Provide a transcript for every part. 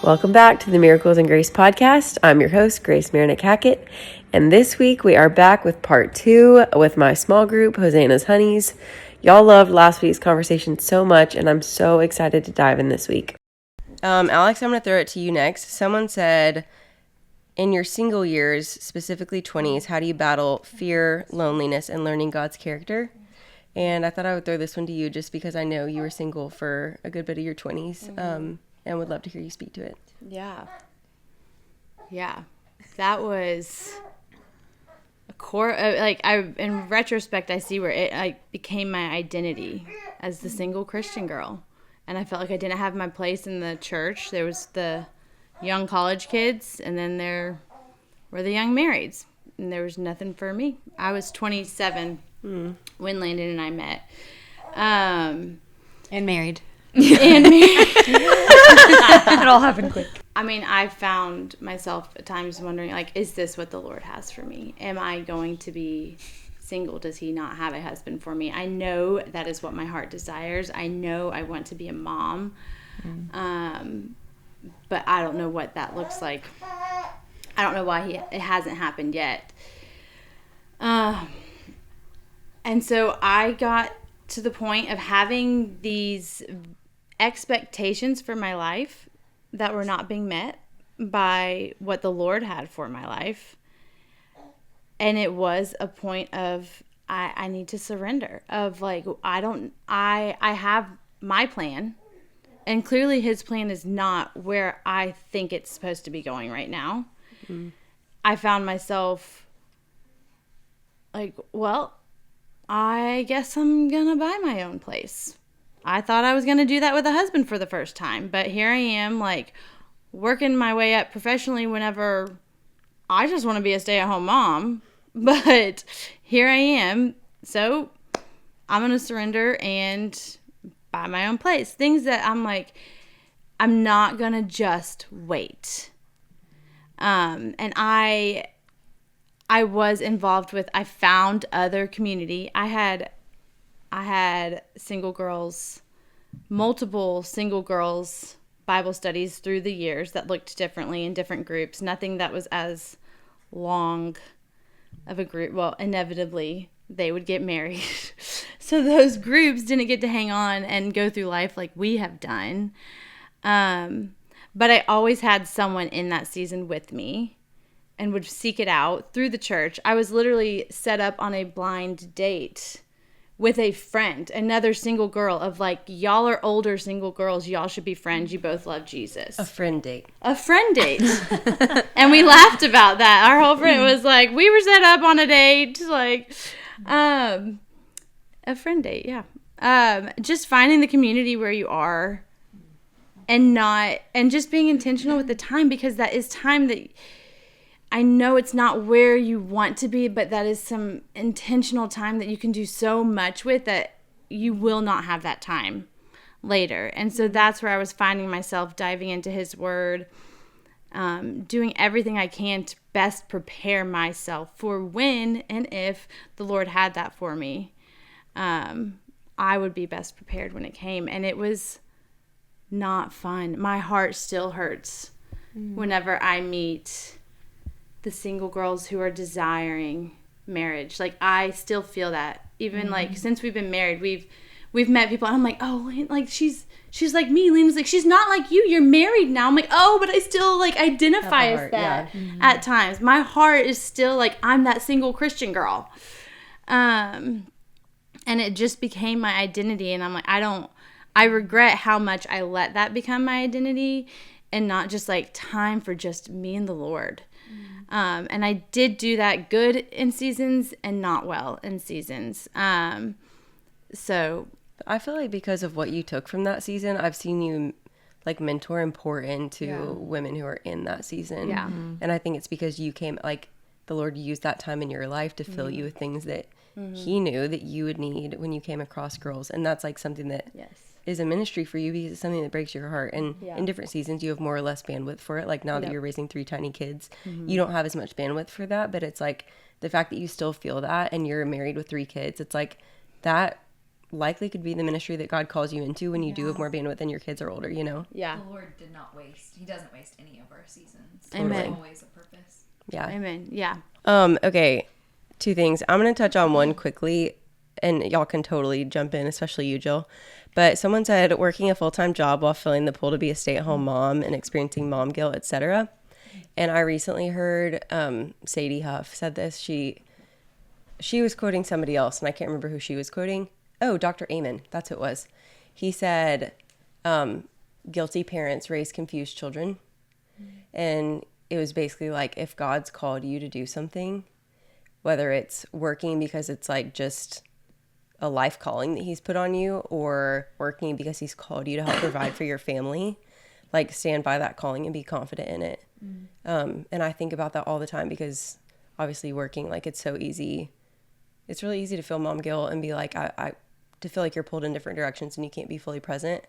Welcome back to the Miracles and Grace podcast. I'm your host, Grace Marinick Hackett, and this week we are back with part 2 with my small group, Hosanna's Honeys. Y'all loved last week's conversation so much, and I'm so excited to dive in this week. Alex, I'm going to throw it to you next. Someone said, in your single years, specifically 20s, how do you battle fear, loneliness, and learning God's character? And I thought I would throw this one to you just because I know you were single for a good bit of your 20s. And would love to hear you speak to it. Yeah. That was a core, in retrospect, I see where it became my identity as the single Christian girl. And I felt like I didn't have my place in the church. There was the young college kids, and then there were the young marrieds. And there was nothing for me. I was 27 when Landon and I met. And married. It all happened quick. I mean, I found myself at times wondering, is this what the Lord has for me? Am I going to be single? Does he not have a husband for me? I know that is what my heart desires. I know I want to be a mom. But I don't know what that looks like. I don't know why it hasn't happened yet. And so I got to the point of having these expectations for my life that were not being met by what the Lord had for my life. And it was a point of I need to surrender, of I have my plan, and clearly his plan is not where I think it's supposed to be going right now. I found myself I guess I'm gonna buy my own place. I thought I was going to do that with a husband for the first time, but here I am, working my way up professionally whenever I just want to be a stay-at-home mom. But here I am, so I'm going to surrender and buy my own place. Things that I'm not going to just wait. And I was involved with, I found other community. I had single girls, multiple single girls Bible studies through the years that looked differently in different groups. Nothing that was as long of a group. Well, inevitably, they would get married. So those groups didn't get to hang on and go through life like we have done. But I always had someone in that season with me and would seek it out through the church. I was literally set up on a blind date with a friend, another single girl of y'all are older single girls. Y'all should be friends. You both love Jesus. A friend date. And we laughed about that. Our whole friend was we were set up on a date. A friend date. Yeah. Just finding the community where you are and just being intentional with the time, because that is time that I know it's not where you want to be, but that is some intentional time that you can do so much with that you will not have that time later. And so that's where I was finding myself diving into his word, doing everything I can to best prepare myself for when and if the Lord had that for me. I would be best prepared when it came. And it was not fun. My heart still hurts whenever I meet the single girls who are desiring marriage. I still feel that. Even since we've been married, we've met people and I'm she's like me. Lena's she's not like you. You're married now. I'm oh, but I still identify as that at times. My heart is still I'm that single Christian girl. And it just became my identity, and I'm I regret how much I let that become my identity and not just time for just me and the Lord. And I did do that good in seasons and not well in seasons. So I feel because of what you took from that season, I've seen you mentor and pour into women who are in that season. Yeah. And I think it's because you came, the Lord used that time in your life to fill you with things that he knew that you would need when you came across girls. And that's something that is a ministry for you, because it's something that breaks your heart. And in different seasons, you have more or less bandwidth for it. Now that you're raising 3 tiny kids, you don't have as much bandwidth for that. But it's the fact that you still feel that and you're married with 3 kids, it's that likely could be the ministry that God calls you into when you do have more bandwidth and your kids are older, you know? Yeah. The Lord did not waste. He doesn't waste any of our seasons. Amen. There's always a purpose. Yeah. Amen. Yeah. Okay. 2 things. I'm going to touch on one quickly, and y'all can totally jump in, especially you, Jill. But someone said working a full-time job while filling the pull to be a stay-at-home mom and experiencing mom guilt, etc. And I recently heard Sadie Huff said this. She was quoting somebody else, and I can't remember who she was quoting. Oh, Dr. Amen. That's who it was. He said, guilty parents raise confused children. And it was basically like, if God's called you to do something, whether it's working because it's like just a life calling that he's put on you, or working because he's called you to help provide for your family, like stand by that calling and be confident in it. And I think about that all the time because obviously working, like it's so easy. It's really easy to feel mom guilt and be like, to feel like you're pulled in different directions and you can't be fully present.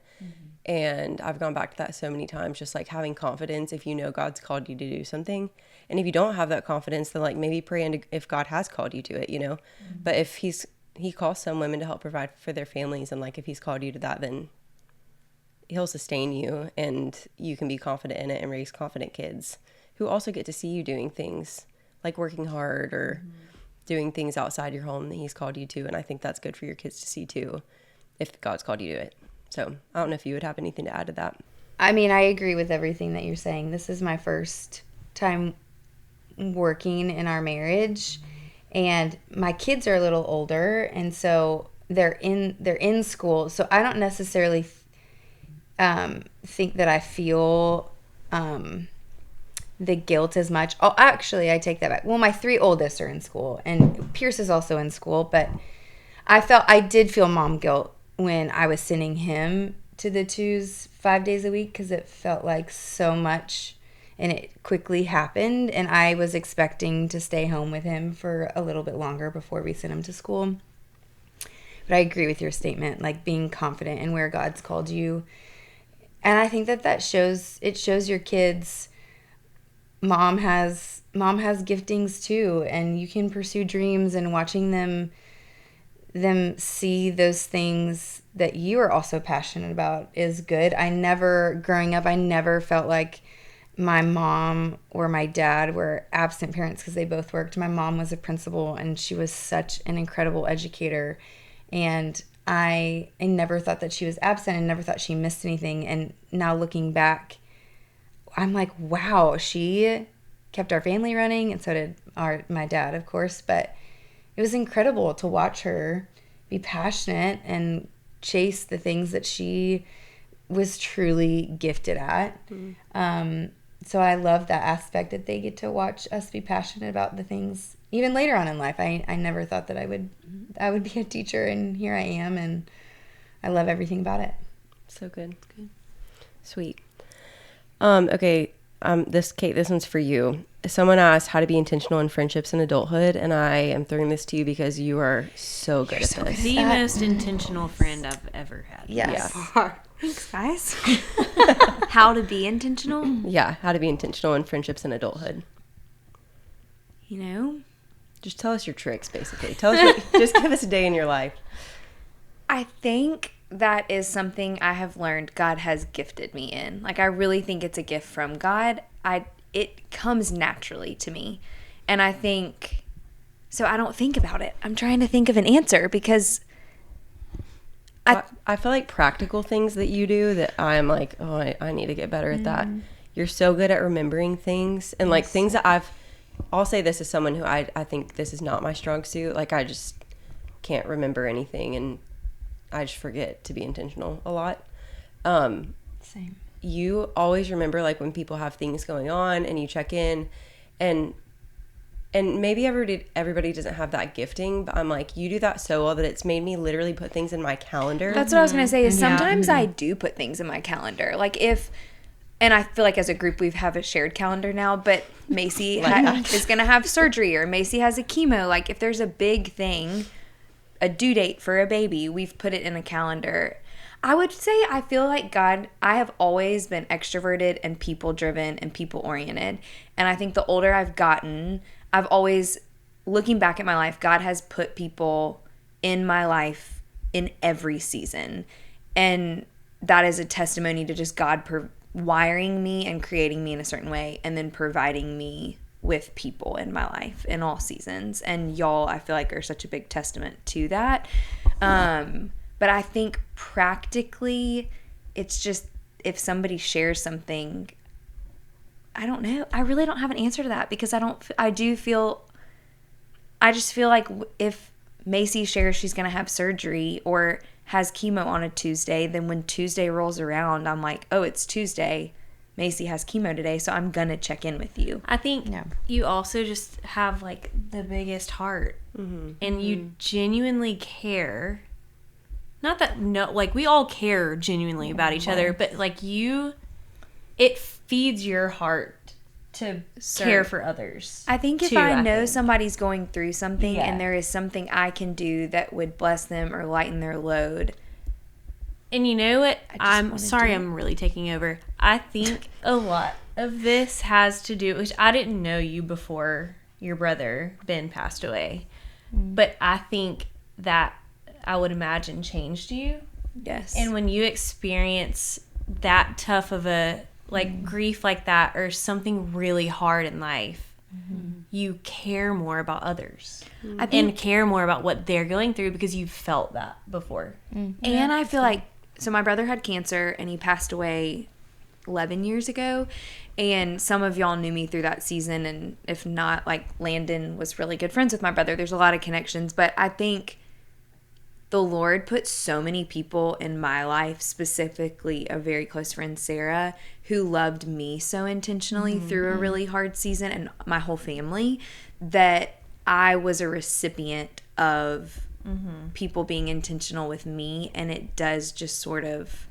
And I've gone back to that so many times, just like having confidence if you know God's called you to do something. And if you don't have that confidence, then like maybe pray into if God has called you to it, you know. But if he calls some women to help provide for their families, and like if he's called you to that, then he'll sustain you and you can be confident in it and raise confident kids who also get to see you doing things like working hard or doing things outside your home that he's called you to. And I think that's good for your kids to see too, if God's called you to it. So I don't know if you would have anything to add to that. I mean, I agree with everything that you're saying. This is my first time working in our marriage, and my kids are a little older, and so they're in school. So I don't necessarily think that I feel the guilt as much. Oh, actually, I take that back. Well, my 3 oldest are in school, and Pierce is also in school, but I did feel mom guilt when I was sending him to the 2s 5 days a week, because it felt like so much, and it quickly happened, and I was expecting to stay home with him for a little bit longer before we sent him to school. But I agree with your statement, like being confident in where God's called you. And I think that shows your kids mom has giftings too, and you can pursue dreams, and watching them see those things that you are also passionate about is good. Growing up, I never felt like my mom or my dad were absent parents because they both worked. My mom was a principal, and she was such an incredible educator, and I never thought that she was absent and never thought she missed anything. And now looking back, I'm like, wow, she kept our family running, and so did my dad, of course. But it was incredible to watch her be passionate and chase the things that she was truly gifted at. So I love that aspect, that they get to watch us be passionate about the things even later on in life. I never thought that I would be a teacher, and here I am, and I love everything about it. So good. Sweet. Okay. This one's for you. Someone asked how to be intentional in friendships and adulthood, and I am throwing this to you because you are so good at this. The most intentional friend I've ever had. Yes. Yeah. Thanks, guys. How to be intentional? Yeah, how to be intentional in friendships and adulthood. You know? Just tell us your tricks, basically. Just give us a day in your life. I think that is something I have learned God has gifted me in. Like, I really think it's a gift from God. It comes naturally to me. And I think, so I don't think about it. I'm trying to think of an answer because I feel like practical things that you do that I'm like, oh, I need to get better at that. You're so good at remembering things, and like things that I'll say this as someone who I think this is not my strong suit. Like, I just can't remember anything, and I just forget to be intentional a lot. Same. You always remember like when people have things going on, and you check in, and maybe everybody doesn't have that gifting, but I'm like, you do that so well that it's made me literally put things in my calendar. that's what I was going to say is sometimes I do put things in my calendar. Like and I feel like as a group we have a shared calendar now, but Macy is going to have surgery, or Macy has a chemo. Like, if there's a big thing, a due date for a baby, we've put it in a calendar. I would say I feel like I have always been extroverted and people driven and people oriented. And I think the older I've gotten, I've always, looking back at my life, God has put people in my life in every season. And that is a testimony to just God wiring me and creating me in a certain way, and then providing me with people in my life in all seasons. And y'all, I feel like, are such a big testament to that. But I think practically, it's just if somebody shares something, I don't know. I really don't have an answer to that, because I just feel like if Macy shares she's going to have surgery or has chemo on a Tuesday, then when Tuesday rolls around, I'm like, oh, it's Tuesday. Macy has chemo today, so I'm going to check in with you. I think you also just have like the biggest heart, and you genuinely care. Not that like we all care genuinely about each other, but like it feeds your heart to care for others. I think if I know somebody's going through something and there is something I can do that would bless them or lighten their load. And you know what? I'm sorry I'm really taking over. I think a lot of this has to do, which I didn't know you before your brother Ben passed away, but I think that I would imagine changed you. Yes. And when you experience that tough of a like grief like that, or something really hard in life, you care more about others and care more about what they're going through, because you've felt that before. And I feel like, so my brother had cancer and he passed away 11 years ago, and some of y'all knew me through that season, and if not, like, Landon was really good friends with my brother. There's a lot of connections, but I think the Lord put so many people in my life, specifically a very close friend, Sarah, who loved me so intentionally through a really hard season, and my whole family, that I was a recipient of people being intentional with me, and it does just sort of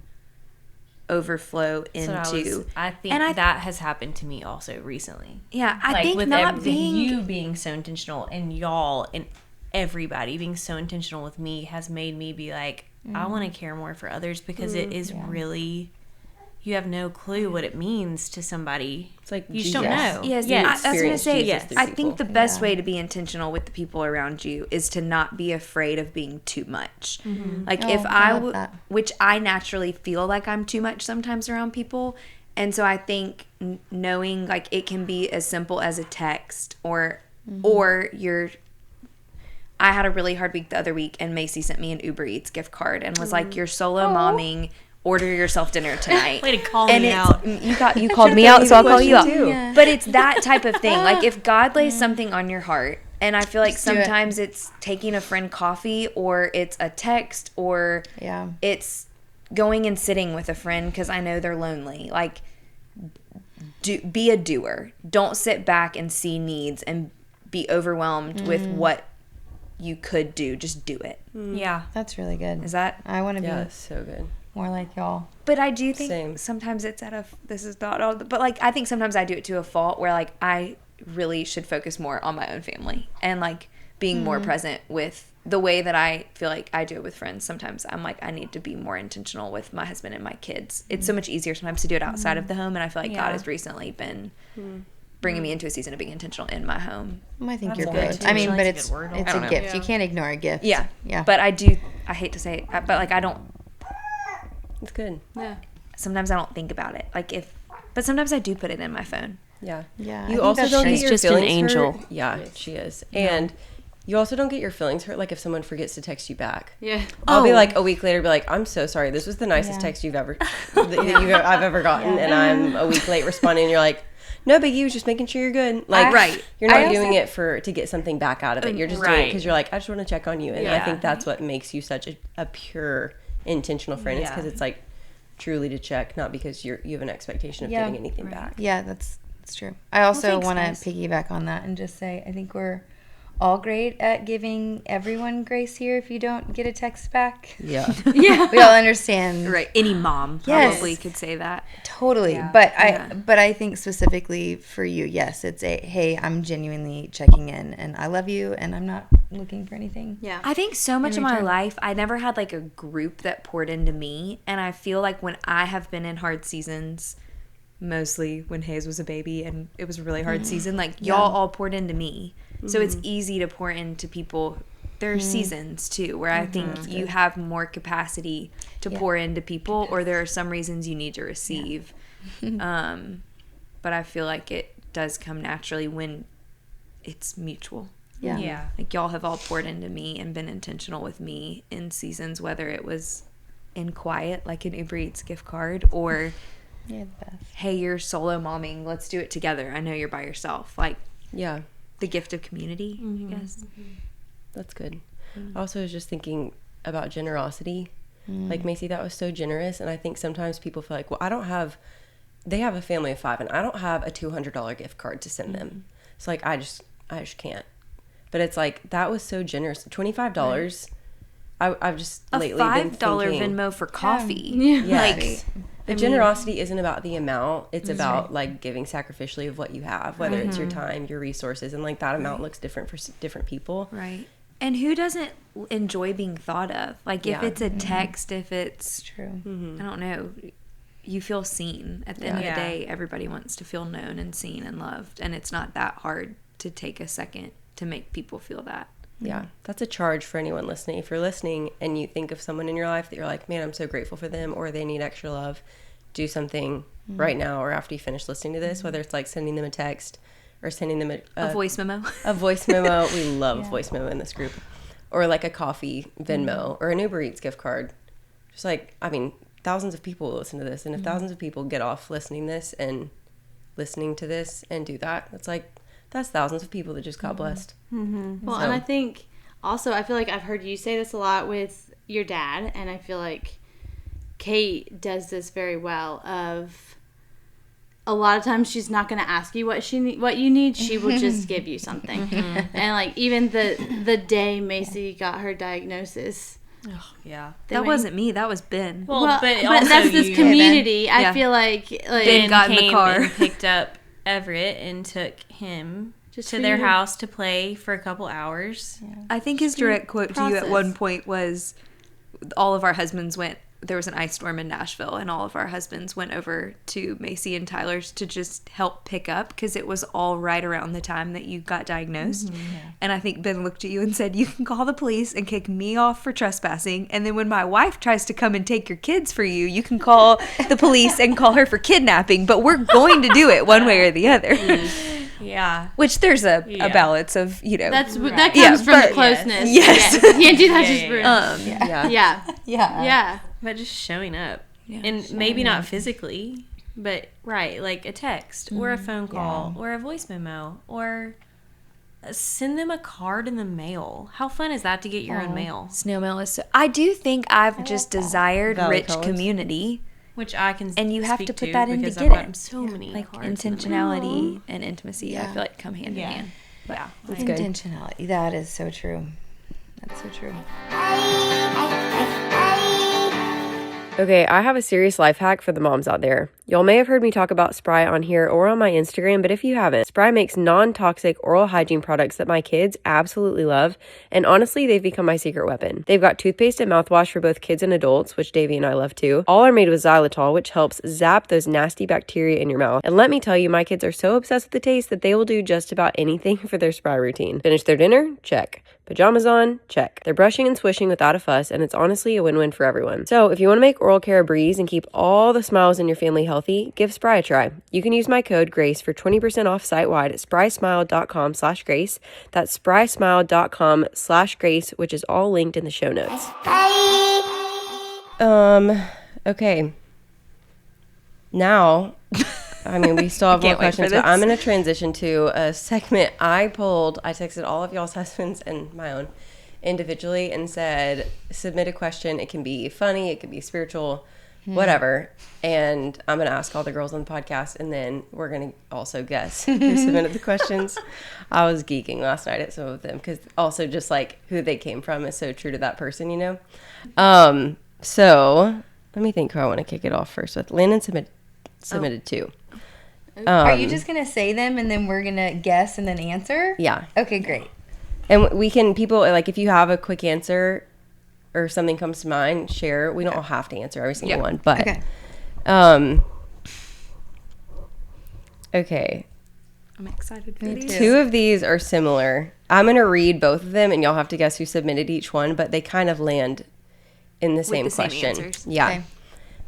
overflow into. I think that has happened to me also recently. Yeah, I like think with not being you being so intentional, and y'all and everybody being so intentional with me has made me be like, I want to care more for others, because it is really, you have no clue what it means to somebody. It's like you just don't know. Yes, I was going to say, I think the best way to be intentional with the people around you is to not be afraid of being too much. Like if which I naturally feel like I'm too much sometimes around people. And so I think knowing like it can be as simple as a text or I had a really hard week the other week, and Macy sent me an Uber Eats gift card and was like, you're solo momming. Order yourself dinner tonight. Way to call me out. You called me out, so I'll call you out. Yeah. But it's that type of thing. Like if God lays something on your heart, and I feel like sometimes it's taking a friend coffee, or it's a text, or it's going and sitting with a friend because I know they're lonely. Like be a doer. Don't sit back and see needs and be overwhelmed with what you could do. Just do it. Yeah, That's really good. Is that? I want to be so good. more like y'all. But I do think sometimes it's this is not all, but like I think sometimes I do it to a fault where like I really should focus more on my own family and like being more present with the way that I feel like I do it with friends. Sometimes I'm like, I need to be more intentional with my husband and my kids. It's so much easier sometimes to do it outside of the home, and I feel like God has recently been bringing me into a season of being intentional in my home. I think you're good. I mean, but it's a gift. Yeah. You can't ignore a gift. Yeah. But I hate to say it, but like I don't. It's good. Yeah. Sometimes I don't think about it. But sometimes I do put it in my phone. Yeah. Yeah. You also don't get your just feelings an angel. hurt. Yeah, she is. And you also don't get your feelings hurt like if someone forgets to text you back. Yeah. I'll be like a week later, be like, I'm so sorry. This was the nicest text I've ever gotten, and I'm a week late responding. And you're like, no biggie, was just making sure you're good. Like, you're not doing it to get something back out of it. You're just doing it because you're like, I just want to check on you. And I think that's what makes you such a pure, intentional friend. It's because it's like truly to check, not because you have an expectation of getting anything back. Yeah, that's true. I also want to piggyback on that and just say, I think we're all great at giving everyone grace here if you don't get a text back. Yeah. We all understand. Right. Any mom probably could say that. Totally. Yeah. But I think specifically for you, yes, it's hey, I'm genuinely checking in and I love you and I'm not looking for anything. Yeah. I think so much of my life, I never had like a group that poured into me. And I feel like when I have been in hard seasons, mostly when Hayes was a baby and it was a really hard season, like y'all all poured into me. So it's easy to pour into people there are seasons too where I think you have more capacity to pour into people, or there are some reasons you need to receive. But I feel like it does come naturally when it's mutual. Yeah. Like y'all have all poured into me and been intentional with me in seasons, whether it was in quiet, like an Uber Eats gift card, or You're the best. hey, you're solo momming, let's do it together. I know you're by yourself. Like Yeah, the gift of community, I guess. that's good. I also was just thinking about generosity. Like, Macy, that was so generous. And I think sometimes people feel like, well, they have a family of 5 and I don't have a $200 gift card to send them. So like, I just can't. But it's like, that was so generous. $25. I've just A lately been $5 thinking, Venmo for coffee. yes. The generosity isn't about the amount. It's about like giving sacrificially of what you have, whether it's your time, your resources, and like that amount looks different for different people. Right. And who doesn't enjoy being thought of? Like if Yeah. it's a text, if it's, True. I don't know, you feel seen. At the end of Yeah. the day, everybody wants to feel known and seen and loved. And it's not that hard to take a second to make people feel that. Yeah, that's a charge for anyone listening. If you're listening and you think of someone in your life that you're like, man, I'm so grateful for them, or they need extra love, do something right now or after you finish listening to this, whether it's like sending them a text or sending them A voice memo. a voice memo. We love voice memo in this group. Or like a coffee Venmo or an Uber Eats gift card. Just like, I mean, thousands of people will listen to this. And if thousands of people get off listening to this and do that, it's like, that's thousands of people that just got blessed. Well, and I think also, I feel like I've heard you say this a lot with your dad, and I feel like Kate does this very well. Of a lot of times, she's not going to ask you what you need. She will just give you something. And like even the day Macy got her diagnosis, Oh, yeah. That wasn't me. That was Ben. Well, but also that's this you- community. I Yeah. feel like Ben got in the came car. and picked up Everett and took him Just to for their you. house to play for a couple hours. I think his direct quote to you at process. one point was, all of our husbands went, there was an ice storm in Nashville, and all of our husbands went over to Macy and Tyler's to just help pick up, because it was all right around the time that you got diagnosed. And I think Ben looked at you and said, you can call the police and kick me off for trespassing, and then when my wife tries to come and take your kids for you, you can call the police and call her for kidnapping, but we're going to do it one way or the other. Yeah. Which there's a Yeah. balance of, you know. that Yeah, comes from the but- closeness. Yes. You can't do that just for Yeah. yeah. Yeah. But just showing up. Yeah, And maybe not physically, but right, like a text or a phone call or a voice memo or send them a card in the mail. How fun is that to get your own mail? Snail mail is so, I do think I've just desired Valley rich Collins. community, Which I can and you have speak to put that in to because get I've gotten it. so many Like cards in the mail. intentionality and intimacy, I feel like come hand in hand. Yeah. That's good. Intentionality. That is so true. That's so true. Okay, I have a serious life hack for the moms out there. Y'all may have heard me talk about Spry on here or on my Instagram, but if you haven't, Spry makes non-toxic oral hygiene products that my kids absolutely love, and honestly, they've become my secret weapon. They've got toothpaste and mouthwash for both kids and adults, which Davey and I love too. All are made with xylitol, which helps zap those nasty bacteria in your mouth. And let me tell you, my kids are so obsessed with the taste that they will do just about anything for their Spry routine. Finish their dinner? Check. Pajamas on? Check. They're brushing and swishing without a fuss, and it's honestly a win-win for everyone. So if you want to make oral care a breeze and keep all the smiles in your family healthy, give Spry a try. You can use my code GRACE for 20% off site-wide at sprysmile.com/grace. That's sprysmile.com/grace, which is all linked in the show notes. Okay. Now, I mean, we still have more Can't wait for questions, but this. I'm going to transition to a segment I texted all of y'all's husbands and my own individually and said, submit a question. It can be funny, it can be spiritual, whatever. And I'm going to ask all the girls on the podcast, and then we're going to also guess who submitted the questions. I was geeking last night at some of them, because also just like who they came from is so true to that person, you know? So let me think who I want to kick it off first with. Landon submitted two. Are you just going to say them and then we're going to guess and then answer? Yeah. Okay, great. And we can, people, like, if you have a quick answer or something comes to mind, share. We don't all have to answer every single one, but, Okay. Okay. I'm excited for these. Two of these are similar. I'm going to read both of them, and y'all have to guess who submitted each one, but they kind of land in the same the same question. answers. Yeah. Okay.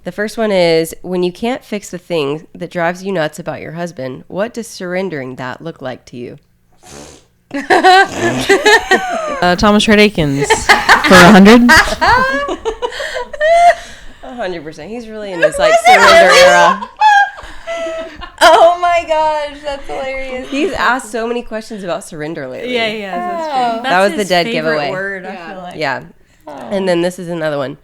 The first one is, when you can't fix the thing that drives you nuts about your husband, what does surrendering that look like to you? Thomas Red Akins for 100. 100%. He's really in this like surrender era. Oh my gosh, that's hilarious. He's asked so many questions about surrender lately. Yeah, that's true. That was the his dead favorite giveaway. word, I feel like. Yeah. And then this is another one,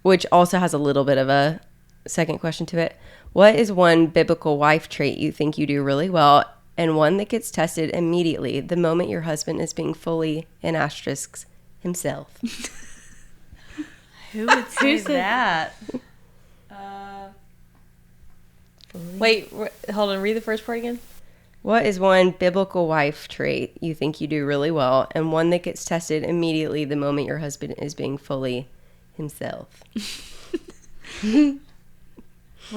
which also has a little bit of a second question to it. What is one biblical wife trait you think you do really well, and one that gets tested immediately the moment your husband is being fully, in asterisks, himself? Who would say that? Wait, hold on. Read the first part again. What is one biblical wife trait you think you do really well, and one that gets tested immediately the moment your husband is being fully himself? What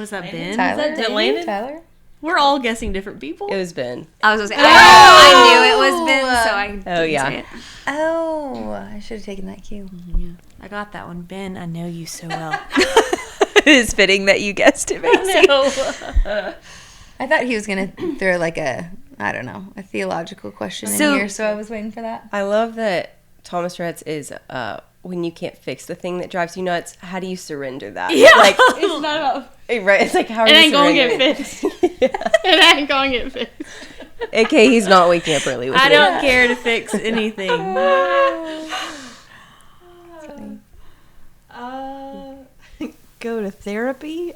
is that, Ben? Tyler? Is that Landon? Tyler? We're all guessing different people. It was Ben. I was gonna say, I knew it was Ben, so I didn't yeah. say it. Oh, I should have taken that cue. I got that one. Ben, I know you so well. It is fitting that you guessed it, Macy. I thought he was going to throw like a theological question in here, so I was waiting for that. I love that Thomas Rhett's is when you can't fix the thing that drives you nuts, how do you surrender that? Yeah. Like, It's not about. right. It's like, how are It you ain't gonna surrendering get fixed. It ain't gonna get fixed. it? Okay, he's not waking up early with I you. don't care to fix anything. Go to therapy.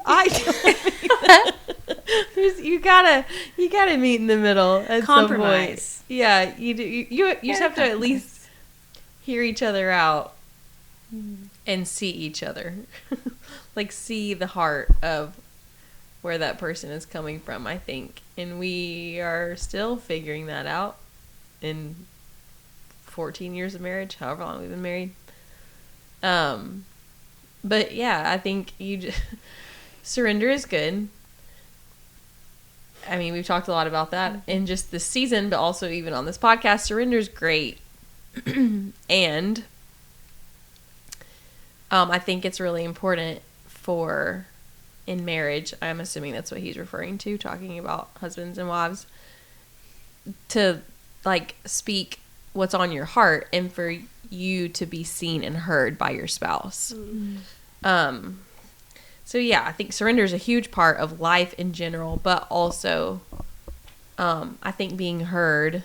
You gotta meet in the middle at Compromise. some point. Yeah, you do. You just have to at least hear each other out and see each other, like see the heart of where that person is coming from. I think, and we are still figuring that out in 14 years of marriage, however long we've been married. But yeah, I think surrender is good. I mean, we've talked a lot about that in just this season, but also even on this podcast, surrender is great. And I think it's really important in marriage, I'm assuming that's what he's referring to, talking about husbands and wives, to like speak what's on your heart and for you to be seen and heard by your spouse. So yeah, I think surrender is a huge part of life in general, but also I think being heard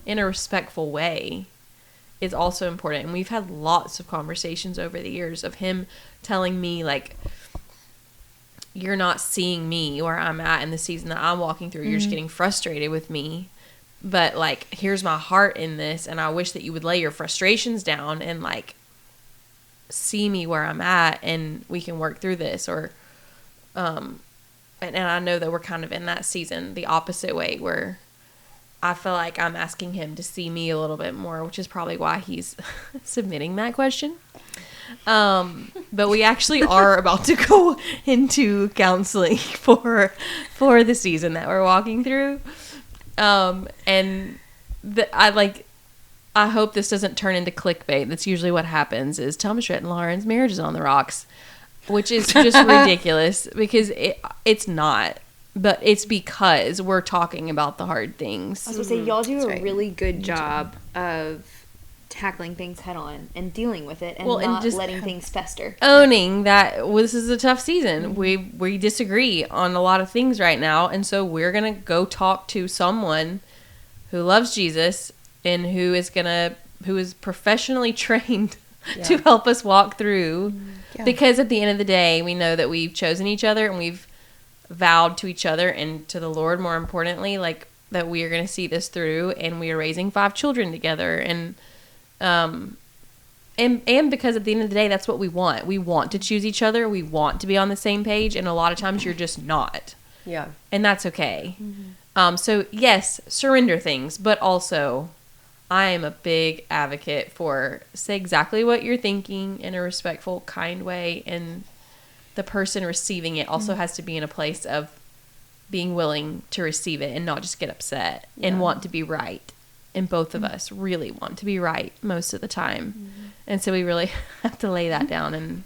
in a respectful way is also important. And we've had lots of conversations over the years of him telling me, like, you're not seeing me where I'm at in the season that I'm walking through. You're just getting frustrated with me. But, like, here's my heart in this, and I wish that you would lay your frustrations down and, like, see me where I'm at, and we can work through this. Or, and I know that we're kind of in that season the opposite way, where I feel like I'm asking him to see me a little bit more, which is probably why he's submitting that question. But we actually are about to go into counseling for the season that we're walking through. And I hope this doesn't turn into clickbait. That's usually what happens, is Thomas Rhett and Lauren's marriage is on the rocks, which is just ridiculous, because it's not. But it's because we're talking about the hard things. I was gonna say, y'all do a right. really good job of tackling things head on and dealing with it, and Well, and not just letting things fester. Owning that this is a tough season. We disagree on a lot of things right now, and so we're gonna go talk to someone who loves Jesus and who is professionally trained to help us walk through. Yeah. Because at the end of the day, we know that we've chosen each other and we've vowed to each other and to the Lord, more importantly, like, that we are going to see this through, and we are raising 5 children together, and because at the end of the day, that's what we want. We want to choose each other. We want to be on the same page, and a lot of times you're just not. Yeah. And that's okay. So yes, surrender things, but also I am a big advocate for say exactly what you're thinking in a respectful, kind way, and the person receiving it also has to be in a place of being willing to receive it and not just get upset and want to be right and both of us really want to be right most of the time. And so we really have to lay that down and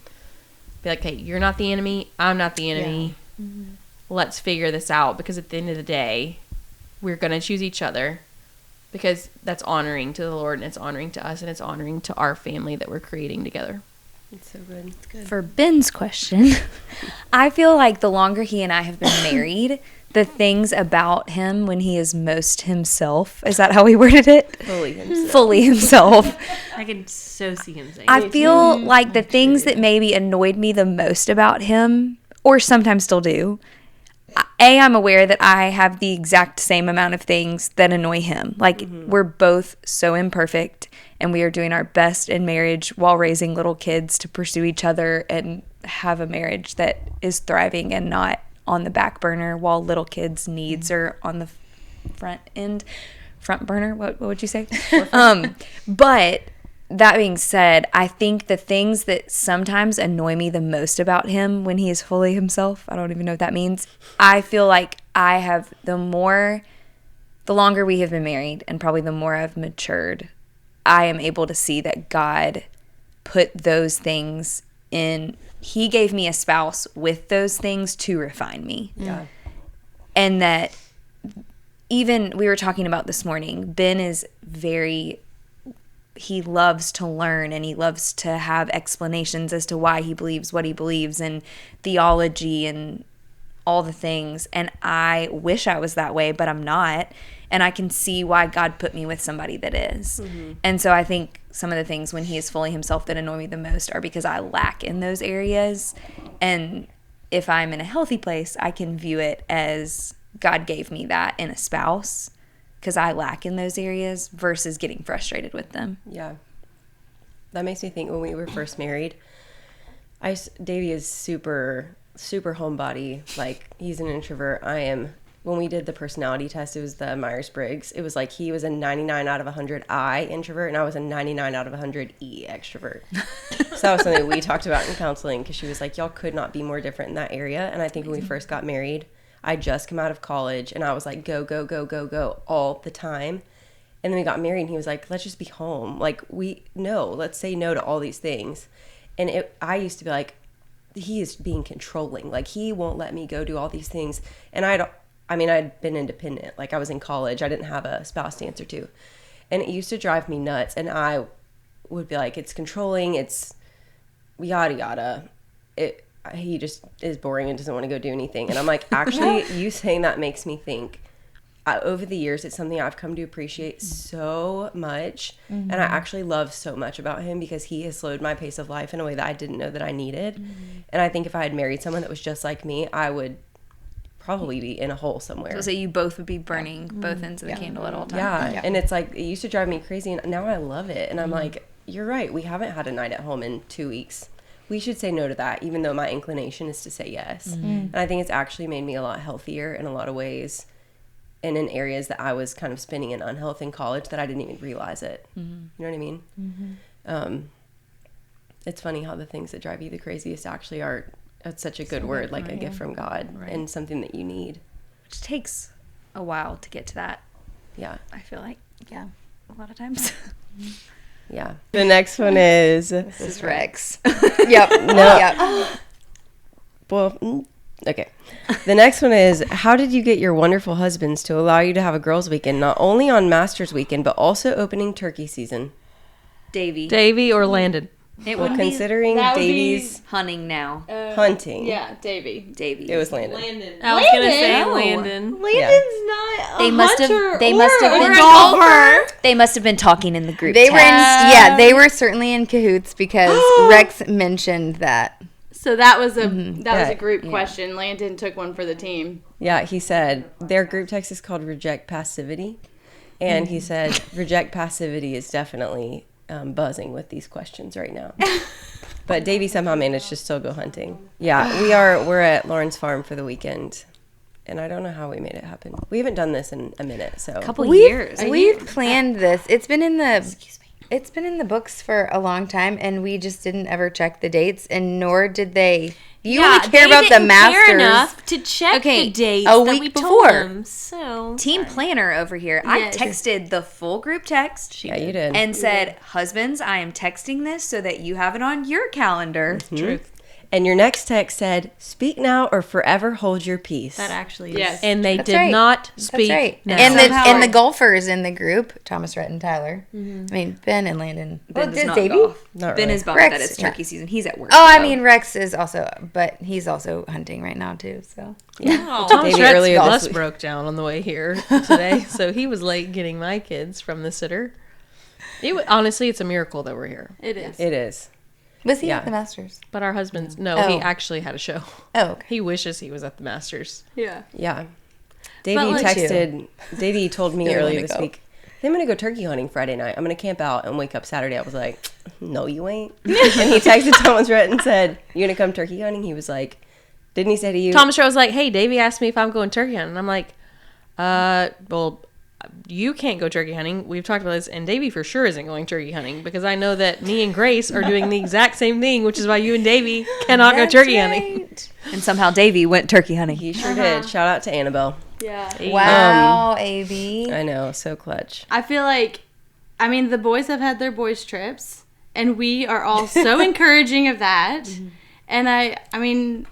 be like, hey, you're not the enemy, I'm not the enemy. Let's figure this out, because at the end of the day, we're going to choose each other, because that's honoring to the Lord, and it's honoring to us, and it's honoring to our family that we're creating together. It's so good. It's good. For Ben's question, I feel like the longer he and I have been married, the things about him when he is most himself, is that how we worded it? Fully himself. Fully himself. I can so see him saying I feel like the things that maybe annoyed me the most about him, or sometimes still do, I'm aware that I have the exact same amount of things that annoy him. Like, we're both so imperfect, and we are doing our best in marriage while raising little kids to pursue each other and have a marriage that is thriving and not on the back burner while little kids' needs are on the front burner. What would you say? But that being said, I think the things that sometimes annoy me the most about him when he is fully himself, I don't even know what that means. I feel like I have the longer we have been married, and probably the more I've matured, I am able to see that God put those things in. He gave me a spouse with those things to refine me. Yeah. And that even we were talking about this morning, Ben is he loves to learn, and he loves to have explanations as to why he believes what he believes, and theology and all the things. And I wish I was that way, but I'm not. And I can see why God put me with somebody that is. And so I think some of the things when he is fully himself that annoy me the most are because I lack in those areas. And if I'm in a healthy place, I can view it as God gave me that in a spouse, because I lack in those areas, versus getting frustrated with them. Yeah. That makes me think, when we were first married, Davey is super, super homebody. Like, he's an introvert. I am. When we did the personality test, it was the Myers-Briggs. It was like he was a 99 out of 100 I introvert, and I was a 99 out of 100 E extrovert. So that was something we talked about in counseling, because she was like, y'all could not be more different in that area. And I think when we first got married, I just come out of college, and I was like, go, go, go, go, go all the time. And then we got married, and he was like, let's just be home. Like, let's say no to all these things. And I used to be like, he is being controlling. Like, he won't let me go do all these things. And I'd been independent. Like, I was in college. I didn't have a spouse to answer to. And it used to drive me nuts. And I would be like, it's controlling. It's yada, yada. He just is boring and doesn't want to go do anything. And I'm like, actually, you saying that makes me think. Over the years, it's something I've come to appreciate so much. And I actually love so much about him, because he has slowed my pace of life in a way that I didn't know that I needed. And I think if I had married someone that was just like me, I would probably be in a hole somewhere. So you both would be burning both ends of the candle at all times. Yeah. And it's like, it used to drive me crazy, and now I love it. And I'm like, you're right. We haven't had a night at home in 2 weeks. We should say no to that, even though my inclination is to say yes. And I think it's actually made me a lot healthier in a lot of ways, and in areas that I was kind of spinning in unhealth in college that I didn't even realize it. You know what I mean? It's funny how the things that drive you the craziest actually are, it's such a good word, like a gift from God, and something that you need. Which takes a while to get to that. Yeah. I feel like, a lot of times. Yeah. The next one is... This is Rex. Yep. No. Yep. Well, okay. The next one is, how did you get your wonderful husbands to allow you to have a girls' weekend, not only on Masters weekend, but also opening turkey season? Davey or Landon? It Well, would considering that would be- Davey's hunting now. hunting, Yeah, Davey. it was Landon. I was gonna say Landon. Landon's not a They must have- hunter they or must have a been- golfer. They must have been talking in the group They were text. they were certainly in cahoots, because Rex mentioned that. So that was a Yeah, group question. Landon took one for the team. Yeah, he said their group text is called Reject Passivity. And he said Reject Passivity is definitely buzzing with these questions right now. But Davey somehow managed to still go hunting. Yeah, we're at Lauren's farm for the weekend. And I don't know how we made it happen. We haven't done this in a minute, so. Couple years. We've planned this. It's been in the books for a long time, and we just didn't ever check the dates, and nor did they You only care about the masters. Care enough to check Okay, the dates a that week we before. told them. So Team planner over here. Yes. I texted the full group text Yeah, you did. and said, husbands, I am texting this so that you have it on your calendar. Truth. And your next text said, "Speak now or forever hold your peace." that actually is. Yes. And they That's did right. not That's speak. right. now. And the golfers in the group, Thomas, Rhett, and Tyler. I mean, Ben and Landon. Ben Well, does not Davey? golf. Not Ben really. is bummed Rex, that it's yeah. turkey season. He's at work. Oh, I so. mean, Rex is also, but he's also hunting right now too. So Thomas Davey Rhett's earlier this bus week. broke down on the way here today, so he was late getting my kids from the sitter. Honestly, it's a miracle that we're here. It is. It is. was he Yeah. at the Masters? But our husbands, no, Oh. he actually had a show. Oh, okay. He wishes he was at the Masters. Yeah. Yeah. Davey like- texted. Davey told me Really earlier wanna this go. week, "I'm gonna go turkey hunting Friday night. I'm gonna camp out and wake up Saturday." I was like, "No, you ain't." And he texted Thomas Rhett and said, "You gonna come turkey hunting?" He was like, "Didn't he say to you?" Thomas Rhett was like, "Hey, Davey asked me if I'm going turkey hunting." And I'm like, well, you can't go turkey hunting. We've talked about this, and Davey for sure isn't going turkey hunting because I know that me and Grace are doing the exact same thing, which is why you and Davey cannot go turkey hunting. And somehow Davey went turkey hunting. He sure did. Shout out to Annabelle. Yeah. Wow, AB. I know, so clutch. I feel like, I mean, the boys have had their boys' trips, and we are all so encouraging of that. And I mean,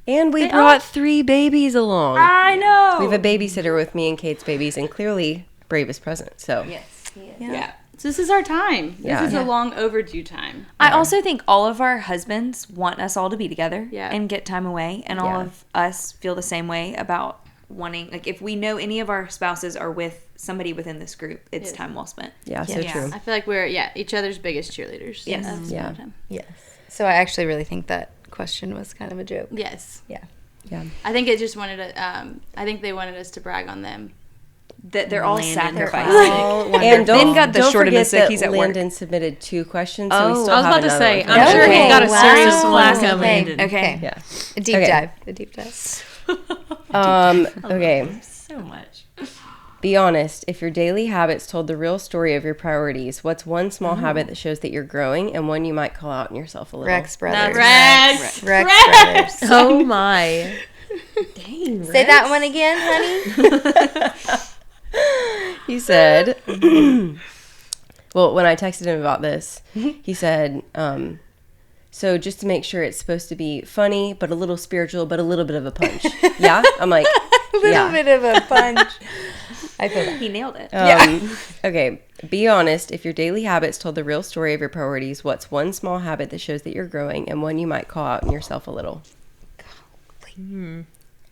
And we brought 3 babies along. I know. We have a babysitter with me and Kate's babies, and clearly Bravest present. So Yeah. So this is our time. Yeah. This is a long overdue time. I also think all of our husbands want us all to be together Yeah. and get time away. And all of us feel the same way about wanting, like, if we know any of our spouses are with somebody within this group, it's time well spent. yeah, so Yeah. true. I feel like we're each other's biggest cheerleaders. Yes. At the Yeah. same time. Yes. So I actually really think that question was kind of a joke. Yes. Yeah. Yeah. I think it just wanted to. I think they wanted us to brag on them. That they're all Landon. sacrificing. And Ben got the don't short of forget the stick. that He's at work. Landon submitted 2 questions, so we Oh. still I was have about to another say, one. I'm sure Okay. he got a Wow. serious one Classic. coming. Okay. Okay. Yeah. A deep Okay. dive. A deep dive. Okay. So much. Be honest. If your daily habits told the real story of your priorities, what's one small habit that shows that you're growing and one you might call out in yourself a little? Rex Brothers. Rex. Rex Brothers. Oh my. Dang, Say that one again, honey. He said, well, when I texted him about this, he said, so just to make sure it's supposed to be funny, but a little spiritual, but a little bit of a punch. Yeah? I'm like, A little bit of a punch. I feel that. He nailed it. Okay. Be honest. If your daily habits told the real story of your priorities, what's one small habit that shows that you're growing and one you might call out in yourself a little?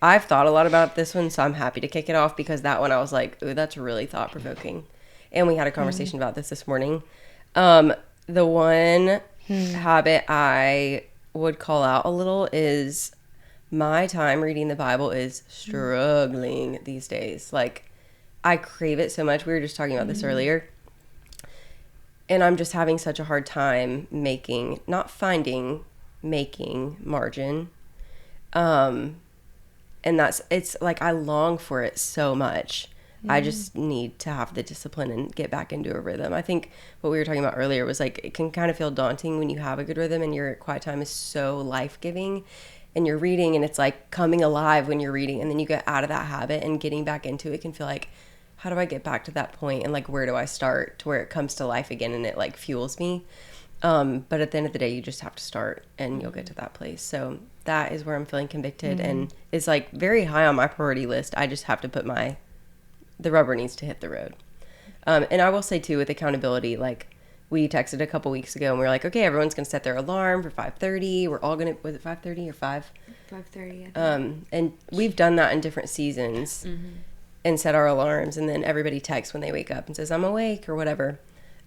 I've thought a lot about this one, so I'm happy to kick it off because that one I was like, ooh, that's really thought-provoking. And we had a conversation about this morning. The one habit I would call out a little is my time reading the Bible is struggling these days. Like, I crave it so much. We were just talking about this earlier. And I'm just having such a hard time making margin. And it's like I long for it so much. I just need to have the discipline and get back into a rhythm. I think what we were talking about earlier was like it can kind of feel daunting when you have a good rhythm and your quiet time is so life-giving and you're reading and it's like coming alive when you're reading, and then you get out of that habit and getting back into it can feel like, how do I get back to that point and like where do I start to where it comes to life again and it like fuels me. But at the end of the day, you just have to start and you'll get to that place. So that is where I'm feeling convicted and is like very high on my priority list. I just have to put the rubber needs to hit the road. And I will say too, with accountability, like we texted a couple weeks ago and we were like, okay, everyone's going to set their alarm for 5:30. We're all going to, was it 5:30 or 5? 5:30. And we've done that in different seasons and set our alarms. And then everybody texts when they wake up and says, I'm awake or whatever.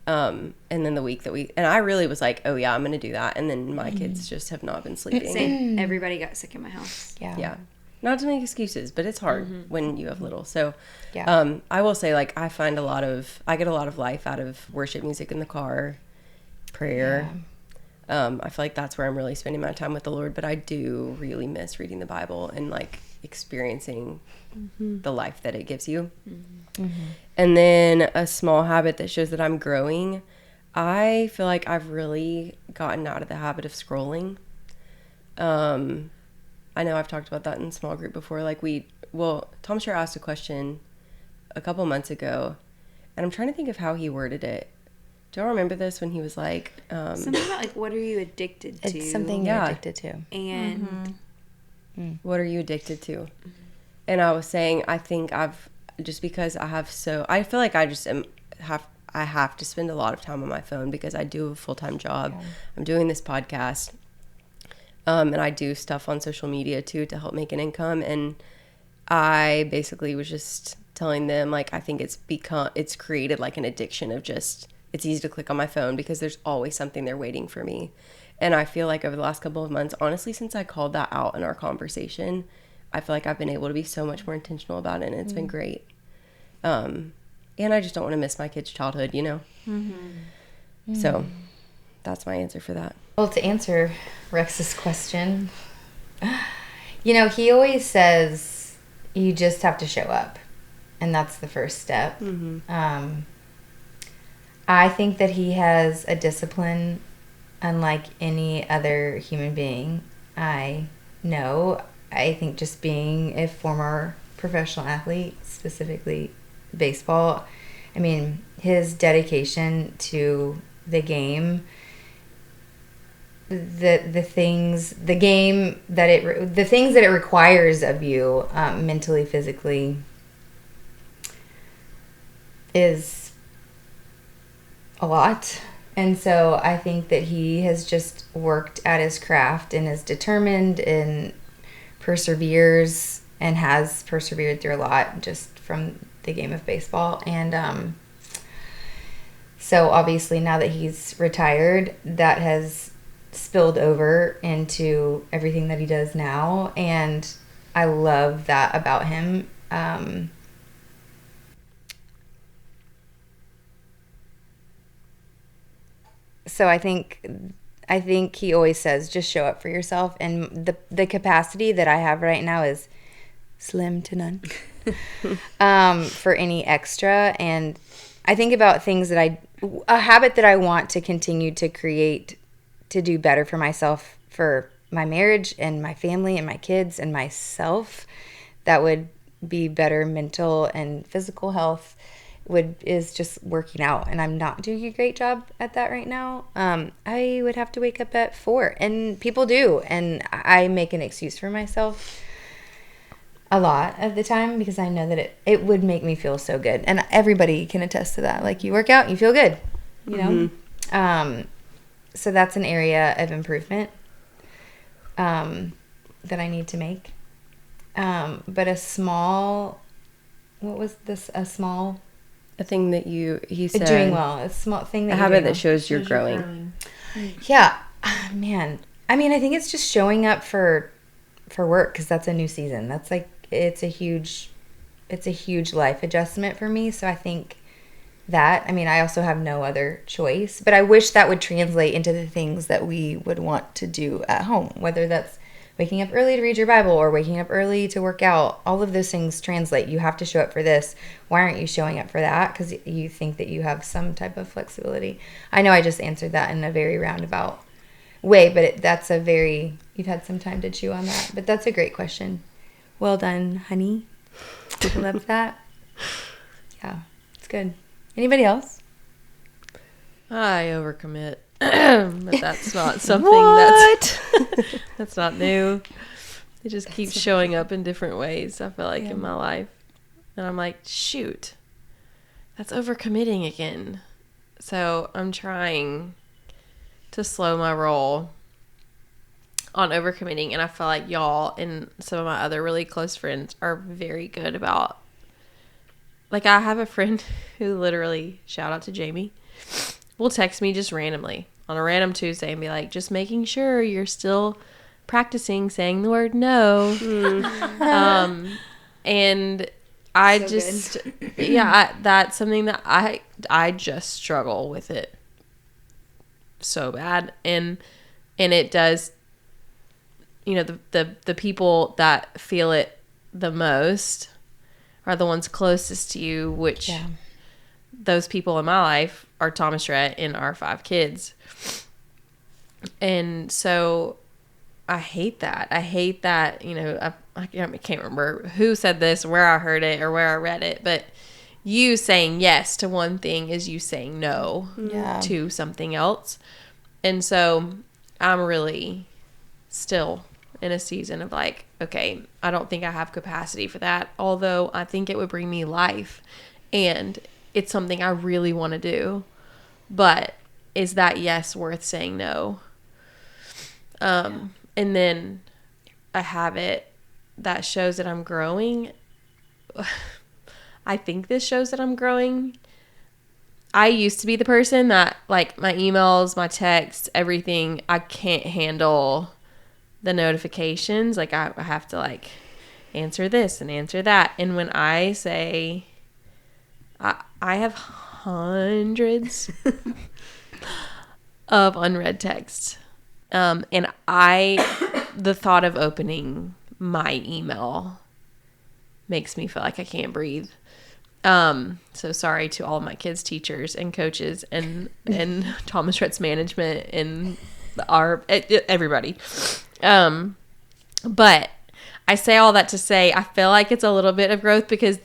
And then the week and I really was like, oh yeah, I'm going to do that. And then my kids just have not been sleeping. Same. Everybody got sick in my house. Yeah. Not to make excuses, but it's hard when you have little. So, Yeah. I will say, like, I get a lot of life out of worship music in the car, prayer. I feel like that's where I'm really spending my time with the Lord, but I do really miss reading the Bible and like experiencing the life that it gives you. And then a small habit that shows that I'm growing. I feel like I've really gotten out of the habit of scrolling. I know I've talked about that in small group before. Like Tom Scher asked a question a couple months ago, and I'm trying to think of how he worded it. Do y'all remember this when he was like... something about, like, what are you addicted to? It's something you're addicted to. And... What are you addicted to? And I was saying, I think just because I feel like I have to spend a lot of time on my phone because I do a full-time job. Yeah. I'm doing this podcast. And I do stuff on social media too to help make an income. And I basically was just telling them, like, I think it's created like an addiction of just, it's easy to click on my phone because there's always something there waiting for me. And I feel like over the last couple of months, honestly, since I called that out in our conversation, I feel like I've been able to be so much more intentional about it, and it's been great. And I just don't want to miss my kids' childhood, you know? Mm-hmm. So that's my answer for that. Well, to answer Rex's question, you know, he always says you just have to show up, and that's the first step. Mm-hmm. I think that he has a discipline unlike any other human being I know. I think just being a former professional athlete, specifically baseball, I mean, his dedication to the game, the things that it requires of you, mentally, physically, is a lot. And so I think that he has just worked at his craft and is determined and perseveres and has persevered through a lot just from the game of baseball. And so obviously now that he's retired, that has spilled over into everything that he does now. And I love that about him. So I think he always says, just show up for yourself. And the capacity that I have right now is slim to none for any extra. And I think about things that a habit that I want to continue to create to do better for myself, for my marriage and my family and my kids and myself, that would be better mental and physical health, is just working out. And I'm not doing a great job at that right now. I would have to wake up at 4, and people do, and I make an excuse for myself a lot of the time because I know that it would make me feel so good. And everybody can attest to that. Like, you work out, you feel good, you know? Mm-hmm. So that's an area of improvement that I need to make. But a thing that he said. Doing well. A small thing that a habit that shows you're growing. Yeah. Man. I mean, I think it's just showing up for work, because that's a new season. That's like, it's a huge life adjustment for me. So I think that, I mean, I also have no other choice, but I wish that would translate into the things that we would want to do at home, whether that's waking up early to read your Bible or waking up early to work out. All of those things translate. You have to show up for this. Why aren't you showing up for that? Because you think that you have some type of flexibility. I know I just answered that in a very roundabout way, but you've had some time to chew on that. But that's a great question. Well done, honey. I love that. Yeah, it's good. Anybody else? I overcommit. But that's not something that's not new. It just keeps showing up in different ways, I feel like, in my life. And I'm like, shoot, that's overcommitting again. So I'm trying to slow my roll on overcommitting. And I feel like y'all and some of my other really close friends are very good about, like, I have a friend who literally, shout out to Jamie, will text me just randomly on a random Tuesday and be like, just making sure you're still practicing saying the word no. And I so just, that's something that I just struggle with it so bad. And it does, you know, the people that feel it the most are the ones closest to you, which those people in my life are Thomas Rhett and our 5 kids. And so I hate that. I hate that, I can't remember who said this, where I heard it, or where I read it, but you saying yes to one thing is you saying no to something else. And so I'm really still in a season of like, okay, I don't think I have capacity for that, although I think it would bring me life and it's something I really want to do. But is that yes worth saying no? And then a habit that shows that I'm growing. I think this shows that I'm growing. I used to be the person that, like, my emails, my texts, everything, I can't handle the notifications. Like, I have to, like, answer this and answer that. And when I say, I have hundreds of unread texts. And the thought of opening my email makes me feel like I can't breathe. So sorry to all of my kids' teachers and coaches and Thomas Rhett's management and everybody. But I say all that to say I feel like it's a little bit of growth because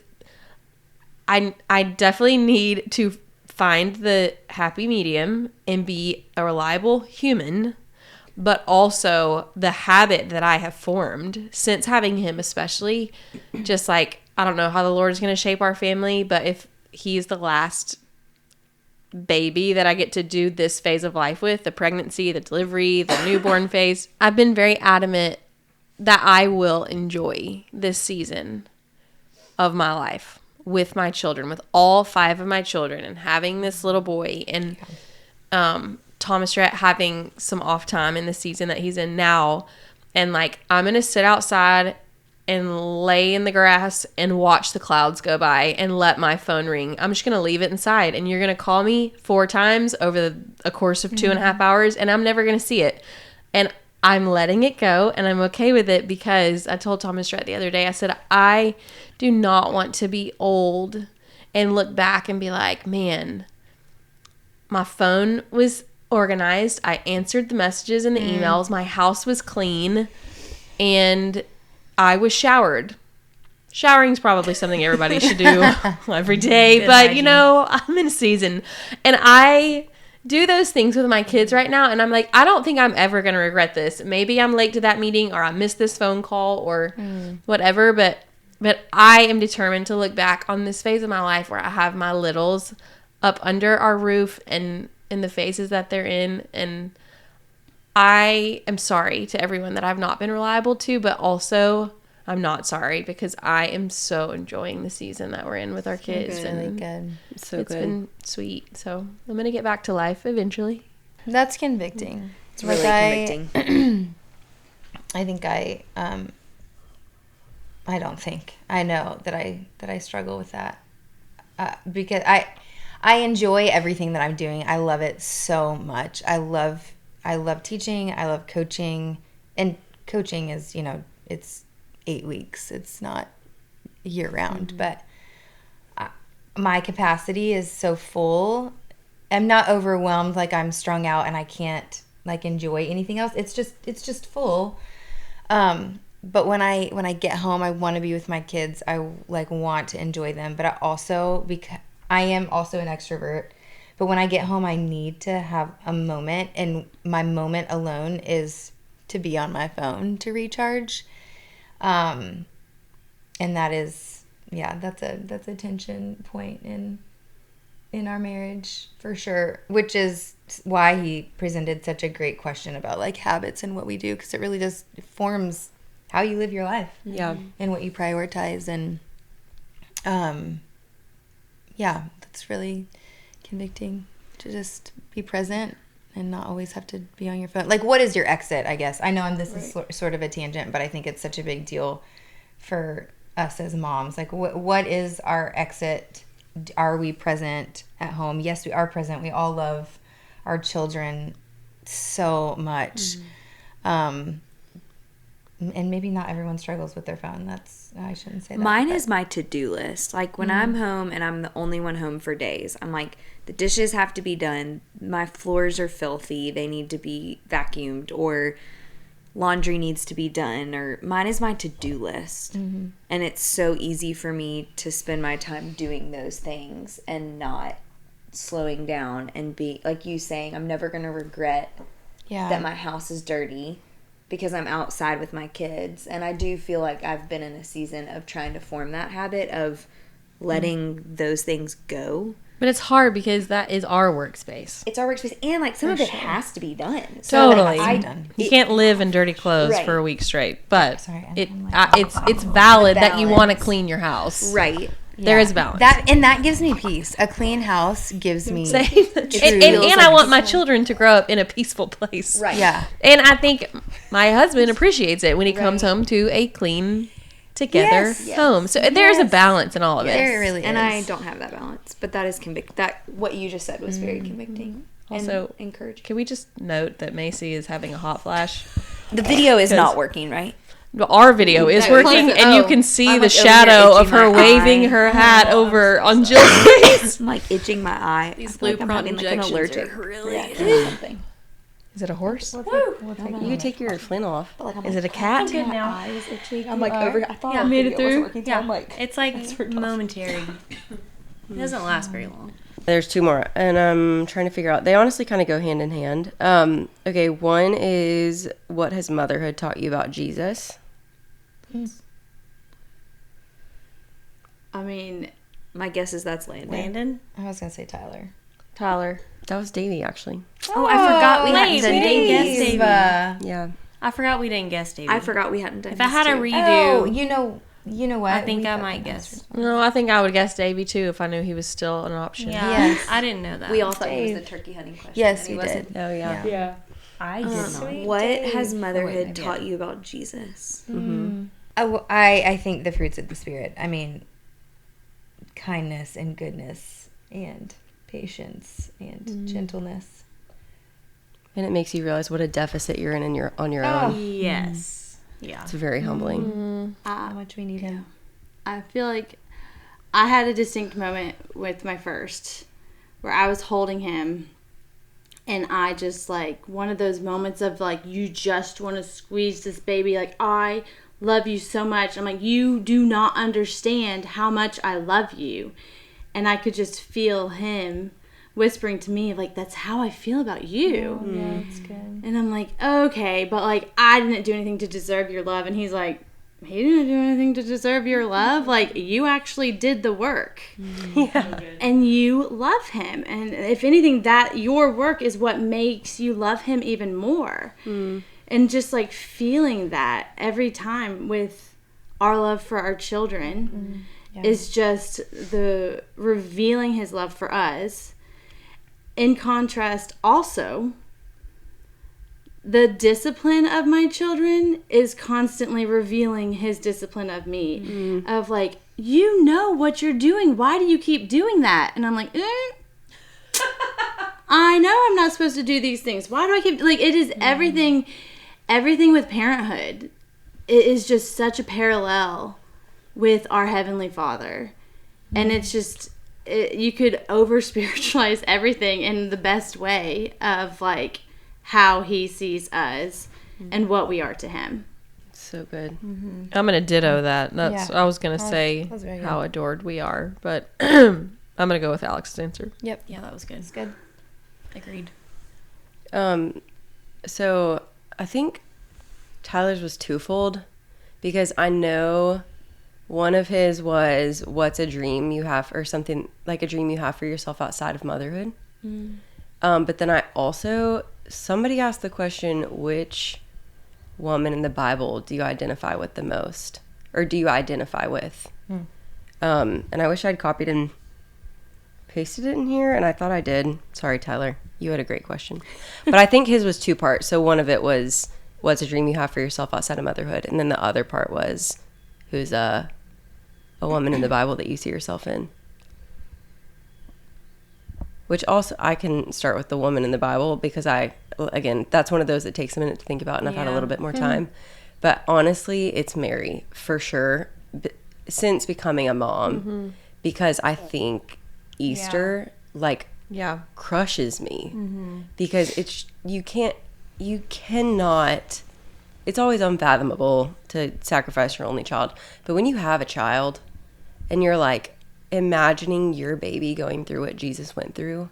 I definitely need to find the happy medium and be a reliable human, but also the habit that I have formed since having him, especially, just like, I don't know how the Lord is going to shape our family, but if he's the last baby that I get to do this phase of life with, the pregnancy, the delivery, the newborn phase, I've been very adamant that I will enjoy this season of my life with my children, with all 5 of my children, and having this little boy, and Thomas Rhett having some off time in the season that he's in now. And like, I'm going to sit outside and lay in the grass and watch the clouds go by and let my phone ring. I'm just going to leave it inside, and you're going to call me 4 times over a course of 2.5 hours, and I'm never going to see it. And I'm letting it go, and I'm okay with it, because I told Thomas Rhett the other day, I said, I do not want to be old and look back and be like, man, my phone was organized. I answered the messages and the emails. My house was clean, and I was showered. Showering's probably something everybody should do every day, but hygiene. I'm in a season, and I do those things with my kids right now, and I'm like, I don't think I'm ever going to regret this. Maybe I'm late to that meeting, or I missed this phone call, or whatever, but I am determined to look back on this phase of my life where I have my littles up under our roof and in the phases that they're in, and I am sorry to everyone that I've not been reliable to, but also I'm not sorry, because I am so enjoying the season that we're in with our kids. Really good. It's been sweet. So I'm going to get back to life eventually. That's convicting. It's really convicting. I think I know that I struggle with that, because I enjoy everything that I'm doing. I love it so much. I love teaching. I love coaching, and coaching is, it's 8 weeks. It's not year round, but my capacity is so full. I'm not overwhelmed, like I'm strung out and I can't like enjoy anything else. It's just full. But when I get home, I want to be with my kids. I like want to enjoy them, but because I am also an extrovert. But when I get home, I need to have a moment, and my moment alone is to be on my phone to recharge. And that is, that's a tension point in our marriage for sure, which is why he presented such a great question about like habits and what we do, because it really does, it forms how you live your life, and what you prioritize, and that's really convicting, to just be present and not always have to be on your phone. Like, what is your exit, I guess? I know this is sort of a tangent, but I think it's such a big deal for us as moms. Like, what is our exit? Are we present at home? Yes, we are present. We all love our children so much. And maybe not everyone struggles with their phone. I shouldn't say that. Mine is my to-do list. Like, when I'm home and I'm the only one home for days, I'm like, the dishes have to be done. My floors are filthy. They need to be vacuumed. Or laundry needs to be done, or mine is my to-do list. And it's so easy for me to spend my time doing those things and not slowing down and be like you saying, I'm never going to regret that my house is dirty because I'm outside with my kids. And I do feel like I've been in a season of trying to form that habit of letting those things go. But it's hard because that is our workspace. It's our workspace, and like some of it has to be done. So Totally. like, You can't live in dirty clothes Right. for a week straight. But Sorry, it's valid that you want to clean your house. right. There is balance. That gives me peace. A clean house gives me and feels I want my children to grow up in a peaceful place. Right. yeah. And I think my husband appreciates it when he comes home to a clean, together home. So there's a balance in all of it. There really And is. I don't have that balance, but that is that what you just said was very convicting. Also, and encouraging. Can we just note that Macy is having a hot flash? The video is not working, right? Well, our video is working, and you can see I'm the like over here shadow of itching her my waving eye. her hat over on Jill's face. I'm like itching my eye. These I feel like I'm Lupron having like an injections allergic are really reaction or something. Is it a horse? You can take your flint off. Is it a cat? good now. My eye was itching. I'm like over. I thought Yeah, our made video it wasn't through. working, so Yeah, I'm like, it's like momentary. It doesn't last very long. There's two more, and I'm trying to figure out. They honestly kind of go hand in hand. Okay, one is, what has motherhood taught you about Jesus? I mean, my guess is that's Landon. I was gonna say Tyler. Tyler. That was Davey, actually. Oh, I forgot we hadn't wait, done we didn't guess Davey. Davey. Yeah. I forgot we didn't guess Davey. I forgot we hadn't done. If I had a his too. redo, Oh, you know what? I think We I thought might that guess. No, I think I would guess Davey too if I knew he was still an option. Yeah, Yes. I didn't know that. We all thought it was the turkey hunting question. Yes, and he we wasn't. did. Oh, yeah. I did not. What has motherhood maybe taught you about Jesus? I think the fruits of the Spirit. I mean, kindness and goodness and patience and gentleness. And it makes you realize what a deficit you're in on your own. Yes. Yeah. It's very humbling. How much we need him. I feel like I had a distinct moment with my first where I was holding him, and I just like one of those moments of like you just want to squeeze this baby, like I love you so much. I'm like, you do not understand how much I love you. And I could just feel him whispering to me like, that's how I feel about you. Yeah, that's good. And I'm like, okay, but like I didn't do anything to deserve your love. And he's like, he didn't do anything to deserve your love. Like, you actually did the work. Yeah. And you love him. And if anything, that your work is what makes you love him even more. And just like feeling that every time with our love for our children is just the revealing his love for us. In contrast, also, the discipline of my children is constantly revealing his discipline of me. Of like, you know what you're doing. Why do you keep doing that? And I'm like, I know I'm not supposed to do these things. Why do I keep, like, it is everything with parenthood. It is just such a parallel with our Heavenly Father. And it's just, you could over spiritualize everything in the best way of like how he sees us and what we are to him. So good. I'm gonna ditto that. That's Yeah. I was gonna say that was very how adored we are, but I'm gonna go with Alex's answer. Yep. Yeah, that was good. It's good. Agreed. So I think Tyler's was twofold, because I know one of his was, what's a dream you have, or something like a dream you have for yourself outside of motherhood. But then I also, somebody asked the question, which woman in the Bible do you identify with the most, or do you identify with? And I wish I'd copied and pasted it in here, and I thought I did. Sorry, Tyler, you had a great question. But I think his was two parts. So one of it was, what's a dream you have for yourself outside of motherhood, and then the other part was, who's a woman in the Bible that you see yourself in. Which also, I can start with the woman in the Bible, because again, that's one of those that takes a minute to think about, and I've had a little bit more time. But honestly, it's Mary, for sure, since becoming a mom, because I think Easter, crushes me. Because you cannot it's always unfathomable to sacrifice your only child. But when you have a child and you're like imagining your baby going through what Jesus went through,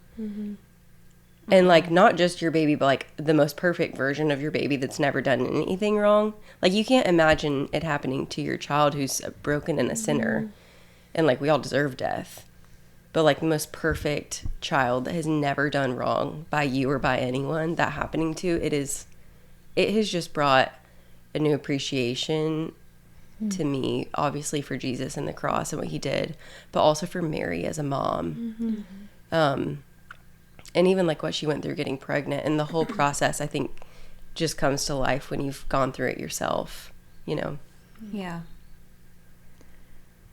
and like not just your baby, but like the most perfect version of your baby that's never done anything wrong. Like you can't imagine it happening to your child who's broken and a sinner, and like we all deserve death. But like the most perfect child that has never done wrong by you or by anyone, that happening to, it has just brought a new appreciation to me, obviously for Jesus and the cross and what he did, but also for Mary as a mom. And even like what she went through getting pregnant, and the whole process, I think, just comes to life when you've gone through it yourself, you know? Yeah.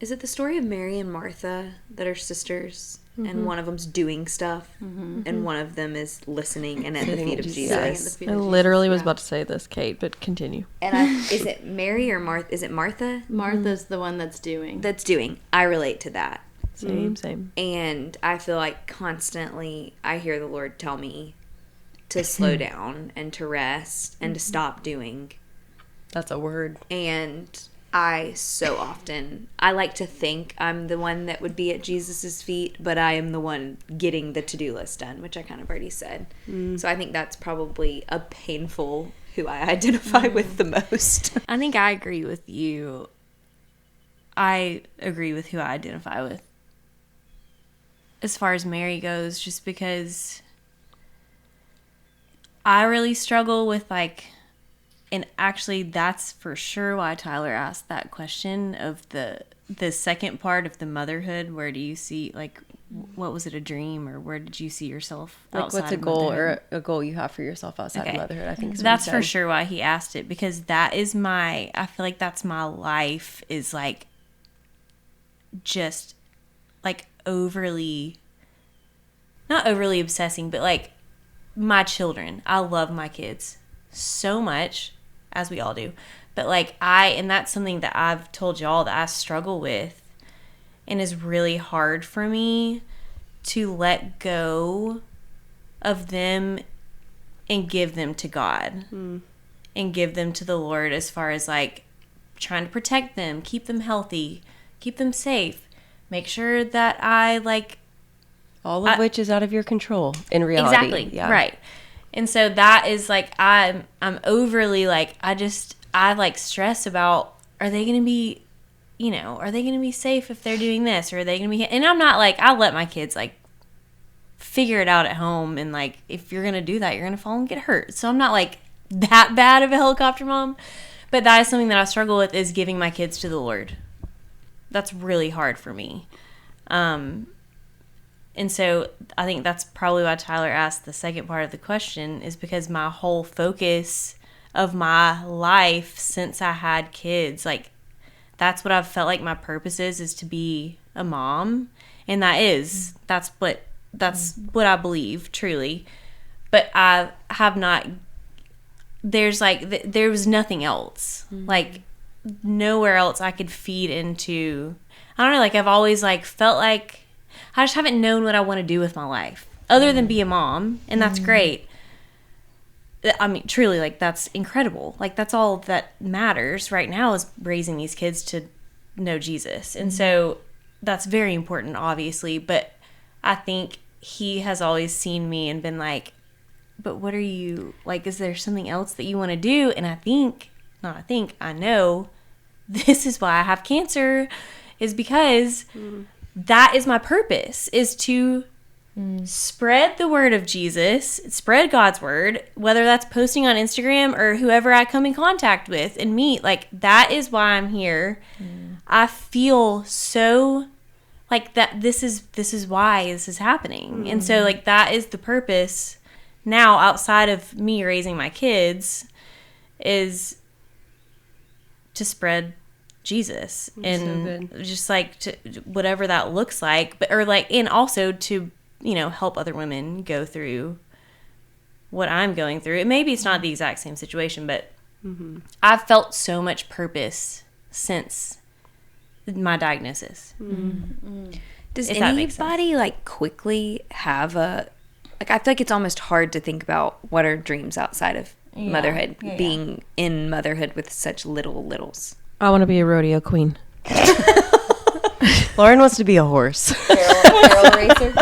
Is it the story of Mary and Martha that are sisters, and one of them's doing stuff, and one of them is listening and at the feet of Jesus? I literally was about to say this, Kate, but continue. And is it Mary or Martha? Is it Martha? Martha's the one that's doing. That's doing. I relate to that. Same. And I feel like constantly I hear the Lord tell me to slow down and to rest and to stop doing. That's a word. And I so often, I like to think I'm the one that would be at Jesus's feet, but I am the one getting the to-do list done, which I kind of already said. So I think that's probably a painful who I identify with the most. I think I agree with you. I agree with who I identify with as far as Mary goes, just because I really struggle with like, and actually that's for sure why Tyler asked that question of the second part of the motherhood. Where do you see, like, what was it, a dream, or where did you see yourself Like outside what's a of goal motherhood? or a goal you have for yourself outside of motherhood, I think is what That's he for said. sure why he asked it, because that is I feel like that's my life, is like just like not overly obsessing, but like my children. I love my kids so much, as we all do. But like and that's something that I've told y'all that I struggle with, and is really hard for me to let go of them and give them to God and give them to the Lord, as far as like trying to protect them, keep them healthy, keep them safe, make sure that I like All of which is out of your control in reality. exactly. Yeah. Right. And so that is like I'm overly like I like stress about, are they going to be, are they going to be safe if they're doing this, or are they going to be, and I'm not like, I'll let my kids like figure it out at home, and like if you're going to do that, you're going to fall and get hurt. So I'm not like that bad of a helicopter mom, but that is something that I struggle with, is giving my kids to the Lord. That's really hard for me. And so I think that's probably why Tyler asked the second part of the question, is because my whole focus of my life since I had kids, like that's what I've felt like my purpose is to be a mom. And that's what I believe truly. But I have not, there was nothing else, like nowhere else I could feed into. I don't know, like I've always like felt like I just haven't known what I want to do with my life other than be a mom, and that's great. I mean, truly, like that's incredible. Like that's all that matters right now, is raising these kids to know Jesus. And so that's very important, obviously, but I think he has always seen me and been like, but what are you, like, is there something else that you want to do? And I know this is why I have cancer, is because that is my purpose, is to spread the word of Jesus, spread God's word, whether that's posting on Instagram or whoever I come in contact with and meet. Like, that is why I'm here. I feel so like that this is why this is happening. And so like that is the purpose now, outside of me raising my kids, is to spread Jesus. And so just like to whatever that looks like, but or like, and also to help other women go through what I'm going through. It maybe it's not the exact same situation, but I've felt so much purpose since my diagnosis. Does anybody like quickly have I feel like it's almost hard to think about what are dreams outside of motherhood, being in motherhood with such littles. I want to be a rodeo queen. Lauren wants to be a horse. Barrel racer.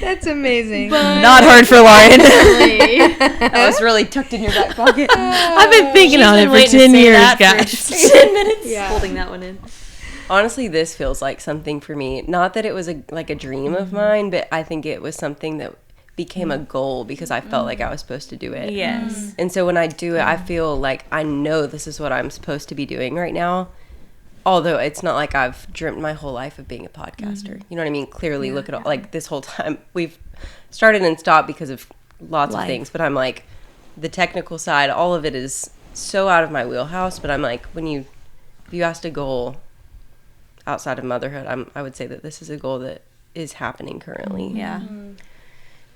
That's amazing. Not hard for Lauren. That was really tucked in your back pocket. I've been thinking on it for 10 years, guys. 10 minutes. Holding that one in. Honestly, this feels like something for me. Not that it was a dream of mine, but I think it was something that became a goal because I felt like I was supposed to do it. Yes. And so when I do it, I feel like I know this is what I'm supposed to be doing right now. Although it's not like I've dreamt my whole life of being a podcaster. You know what I mean? Clearly, look at all, like this whole time we've started and stopped because of lots of things. But I'm like, the technical side, all of it is so out of my wheelhouse. But I'm like, if you asked a goal outside of motherhood, I would say that this is a goal that is happening currently. Yeah.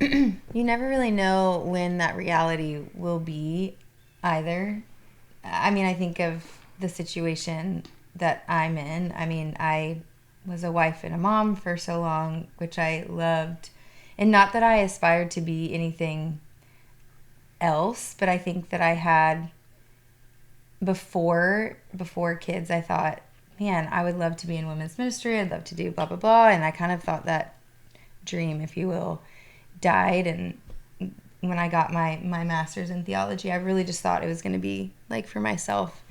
You never really know when that reality will be either. I mean, I think of the situation that I'm in. I mean, I was a wife and a mom for so long, which I loved. And not that I aspired to be anything else, but I think that I had before kids, I thought, man, I would love to be in women's ministry. I'd love to do blah, blah, blah. And I kind of thought that dream, if you will, died. And when I got my master's in theology, I really just thought it was going to be like for myself.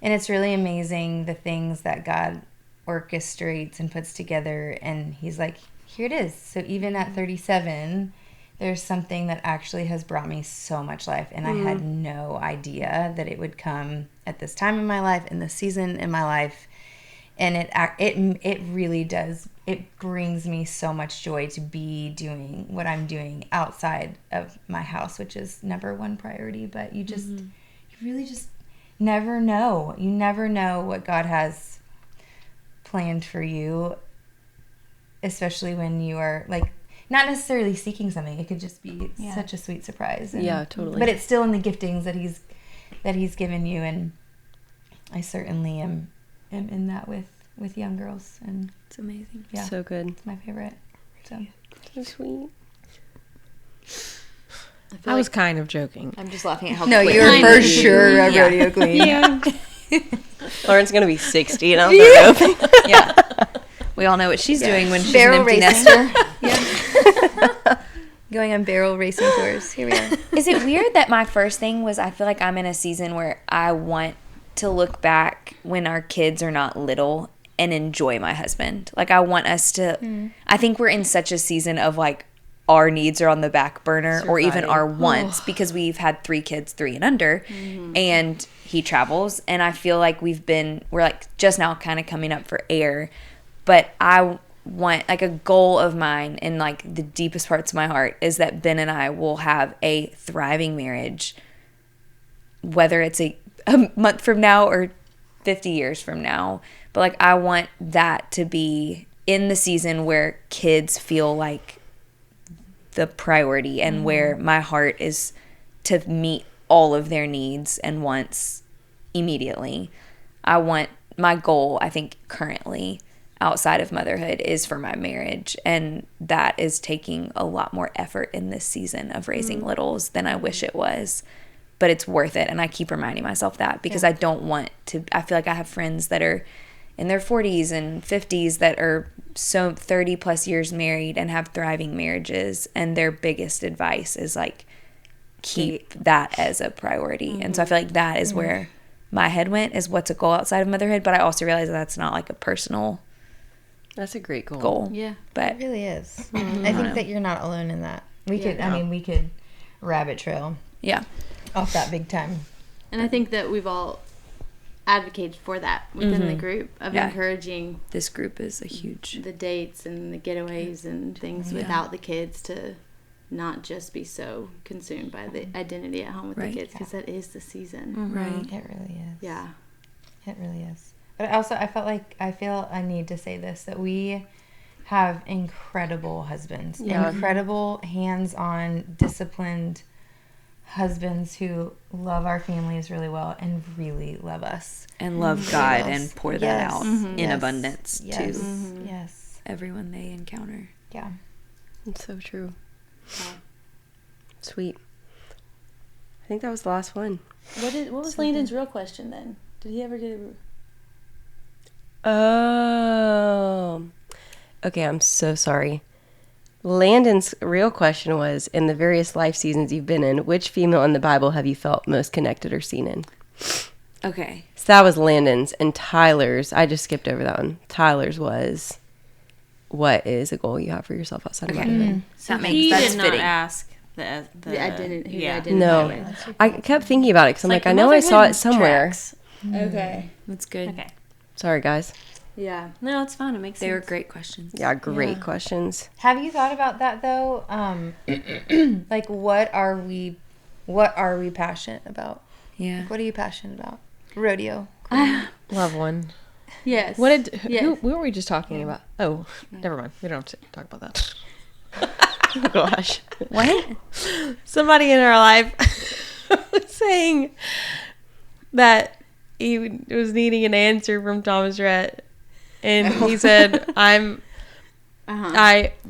And it's really amazing the things that God orchestrates and puts together. And he's like, here it is. So even at 37, there's something that actually has brought me so much life. And I had no idea that it would come at this time in my life, in this season in my life. And it really does. It brings me so much joy to be doing what I'm doing outside of my house, which is number one priority. But you really just never know. You never know what God has planned for you, especially when you are like not necessarily seeking something. It could just be such a sweet surprise. And, Yeah, totally. But it's still in the giftings that he's given you, and I certainly am in that with young girls, and It's amazing. yeah, So good. it's my favorite. So So sweet. I was kind of joking. I'm just laughing at how no, quick you're Kind for of. sure a rodeo queen. Yeah. Lauren's going to be 60 and I'm hoping. Yeah. We all know what she's doing when she's Barrel an empty racing. nester. Going on barrel racing tours. Here we are. Is it weird that my first thing was I feel like I'm in a season where I want to look back when our kids are not little and enjoy my husband. Like I want us to, I think we're in such a season of like our needs are on the back burner or even our wants because we've had 3 kids, 3 and under, and he travels. And I feel like we're like just now kind of coming up for air, but I want like a goal of mine in like the deepest parts of my heart is that Ben and I will have a thriving marriage, whether it's a month from now or 50 years from now. But like I want that to be in the season where kids feel like the priority and where my heart is to meet all of their needs and wants immediately. I want my goal, I think currently outside of motherhood, is for my marriage, and that is taking a lot more effort in this season of raising littles than I wish it was, but it's worth it. And I keep reminding myself that because I don't want to, I feel like I have friends that are in their 40s and 50s that are so 30 plus years married and have thriving marriages, and their biggest advice is like keep that as a priority. And so I feel like that is where my head went, is what's a goal outside of motherhood. But I also realize that that's not like a personal That's a great goal. goal. Yeah. But It really is. I think that you're not alone in that. We could rabbit trail yeah, off that big time. And I think that we've all advocated for that within the group of Yeah. encouraging this group is a huge, the dates and the getaways and things without the kids, to not just be so consumed by the identity at home with Right. the kids, because that is the season. right. It really is. Yeah. It really is. But also, I feel I need to say this, that we have incredible husbands, incredible hands-on, disciplined husbands who love our families really well and really love us. And love God and pour that Yes. out in Yes. abundance Yes. to Yes. everyone they encounter. Yeah. It's so true. Sweet. I think that was the last one. What was Landon's real question then? Did he ever get it? Oh. Okay, I'm so sorry. Landon's real question was, in the various life seasons you've been in, which female in the Bible have you felt most connected or seen in? Okay. So that was Landon's. And Tyler's, I just skipped over that one. Tyler's was, what is a goal you have for yourself outside of motherhood? So That he that's did not fitting. ask the Identity. Yeah. Identity. No. I kept thinking about it because I'm like, the I know I saw motherhood it somewhere. tracks. Okay. That's good. Okay. Sorry, guys. Yeah. No, it's fine. It makes They sense. were great questions. Yeah, great questions. Have you thought about that though? Like, what are we passionate about? Yeah. What are you passionate about? Rodeo. Love one. Yes. What Yes. who were we just talking about? Oh, never mind. We don't have to talk about that. Oh gosh. What? Somebody in our life was saying that he was needing an answer from Thomas Rhett, and he said, "I'm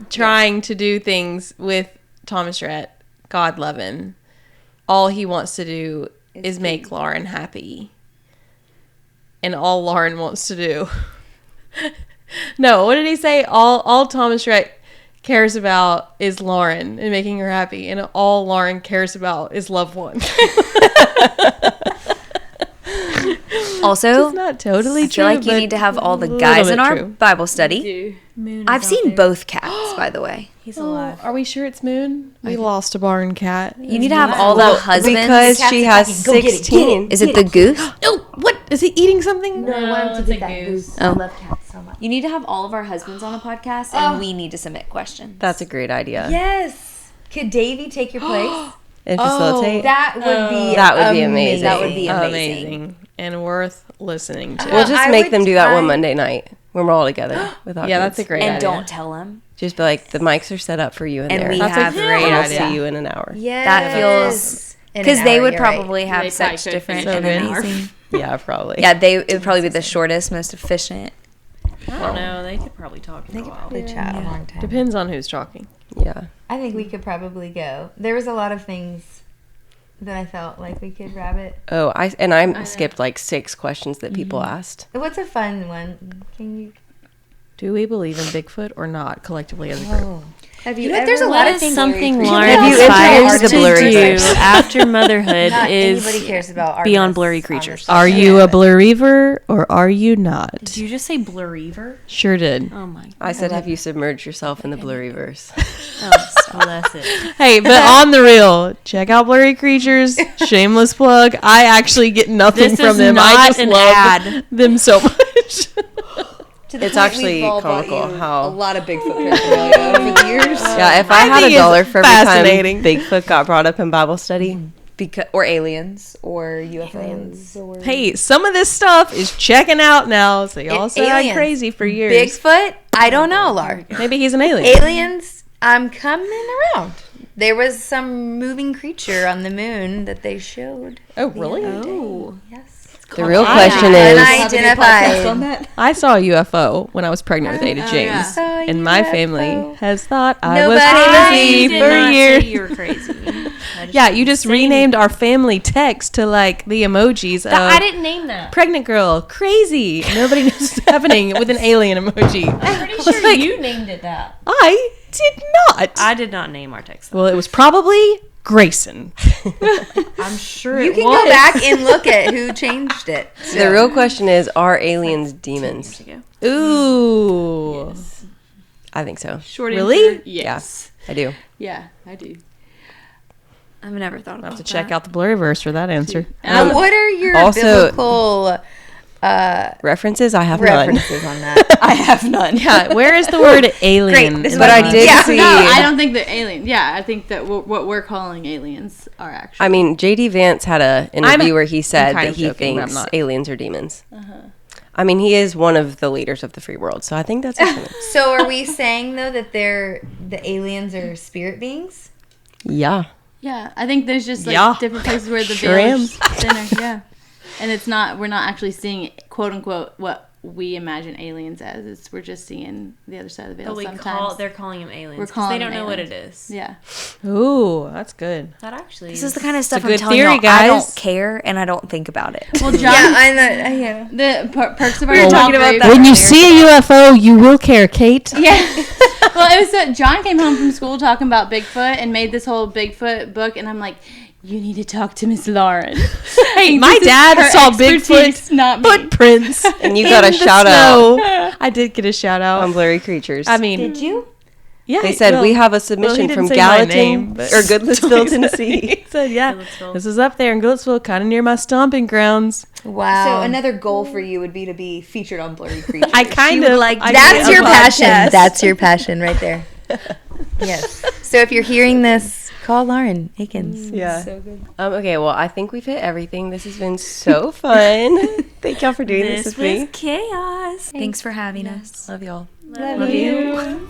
trying to do things with Thomas Rhett. God love him. All he wants to do is make Lauren happy, and all Lauren wants to do." No, what did he say? All Thomas Rhett cares about is Lauren and making her happy, and all Lauren cares about is loved one. Also, It's not totally I true. feel like you but need to have all the a little guys bit in our true. Bible study. Do. Moon is I've out seen there. both cats, by the way. He's alive. Are we sure it's Moon? We lost a barn cat. You need to have all the husbands. Because she has 16. Is it the goose? Oh, what? Is he eating something? No, it's a goose. Oh. love cats so much. You need to have all of our husbands on a podcast, and we need to submit questions. That's a great idea. Yes. Could Davey take your place? And facilitate. That would be That would be amazing. That would be amazing. Amazing and worth listening to. We'll just I make would them do that one try- Monday night when we're all together without Yeah, that's a kids. great And idea. don't tell them. Just be like, the mics are set up for you in And there. we That's have a great I'll idea. see you in an hour. Yes. That feels In an because they hour, would you're right. probably have They such probably could different finish and it in an hour. amazing. Yeah, probably. Yeah, it would probably be the shortest, most efficient. I don't know. They could probably talk for a while. Probably chat a long time. Depends on who's talking. Yeah. I think we could probably go. There was a lot of things that I felt like we could rabbit. Oh, I skipped like 6 questions that people asked. What's a fun one? Can you? Do we believe in Bigfoot or not collectively as a group? Have You know, there's a lot What of is things. something Have Lauren you aspires introduced to the blurry do creatures? after motherhood Not is anybody cares about beyond Artemis blurry on creatures. this Are podcast, you a but- believer or are you not? Did you just say blurriever? Sure did. Oh my. I said, have you submerged yourself in the blurry verse? Oh, bless it. Hey, but on the real, check out Blurry Creatures. Shameless plug. I actually get nothing This from is them. I not just an love ad. them so much. It's actually comical how. lot of Bigfoot paraphernalia over the years. Yeah, if I had think a dollar it's for every time fascinating. Bigfoot got brought up in Bible study, Or aliens or UFOs. Or Hey, some of this stuff is checking out now. So y'all said I'm aliens. crazy for years. Bigfoot? I don't know, Lar. Maybe he's an alien. Aliens? I'm coming around. There was some moving creature on the moon that they showed. Oh, really? Oh. Yes. the real question is, Unidentified. I saw a UFO when I was pregnant with Ada James, Saw a and my UFO. family has thought I was Nobody crazy did for not years. say you were crazy. Yeah, you just renamed our family text to like the emojis of I didn't name that. pregnant girl, crazy. Nobody knows what's happening with an alien emoji. I'm pretty was sure like- you named it that. I did not. I did not name our text. Well, it was probably Grayson. I'm sure You it can was. go back and look at who changed it. the real question is, are aliens demons? Ooh. I think so. Short Really? answer, yes. I do. Yeah, I do. I've never thought I'll about have to that. check out the Blurryverse for that answer. What are your Also- biblical References? I have none. references on that? I have none. Yeah, where is the word alien? This is in what the I Bible? did Yeah. see. No, I don't think they're alien. Yeah, I think that what we're calling aliens are actually. I mean, JD Vance had an interview where he said kind that of he joking, but I'm thinks not. aliens are demons. I mean, he is one of the leaders of the free world, so I think that's okay. So are we saying though that the aliens are spirit beings? Yeah. yeah, I think there's just like Yeah. different places where the Sure veil am. is thinner. Yeah, and it's not. We're not actually seeing quote unquote what we imagine aliens as. We're just seeing the other side of the veil But sometimes. they're calling them aliens. We're 'cause calling they don't them know what aliens. it is. Yeah. Ooh, that's good. That actually This is the kind of stuff a I'm good telling theory, y'all. I guys. don't care and I don't think about it. Well, John, I know. Yeah. the perks of our were small talking about group- that. When you see a UFO, you will care, Kate. Yeah. Well, it was John came home from school talking about Bigfoot and made this whole Bigfoot book, and I'm like, you need to talk to Miss Lauren. Hey, my This is dad her saw expertise, Bigfoot not me. footprints. And you got a in the shout out snow. I did get a shout out. on Blurry Creatures. I mean, Did you? yeah. They said well- we have a well, submission he didn't from say my Gallatin name, but- or Goodlettsville, Tennessee. He said, yeah, Goodlettsville. this is up there in Goodlettsville, kind of near my stomping grounds. Wow. So another goal for you would be to be featured on Blurry Creatures. I kind She of would like I to That's be your a passion. podcast. That's your passion right there. Yes. So if you're hearing this, call Lauren Akins. Yeah. Okay, well, I think we've hit everything. This has been so fun. Thank y'all for doing this with me. chaos. Thanks for having us. Love y'all. Love you.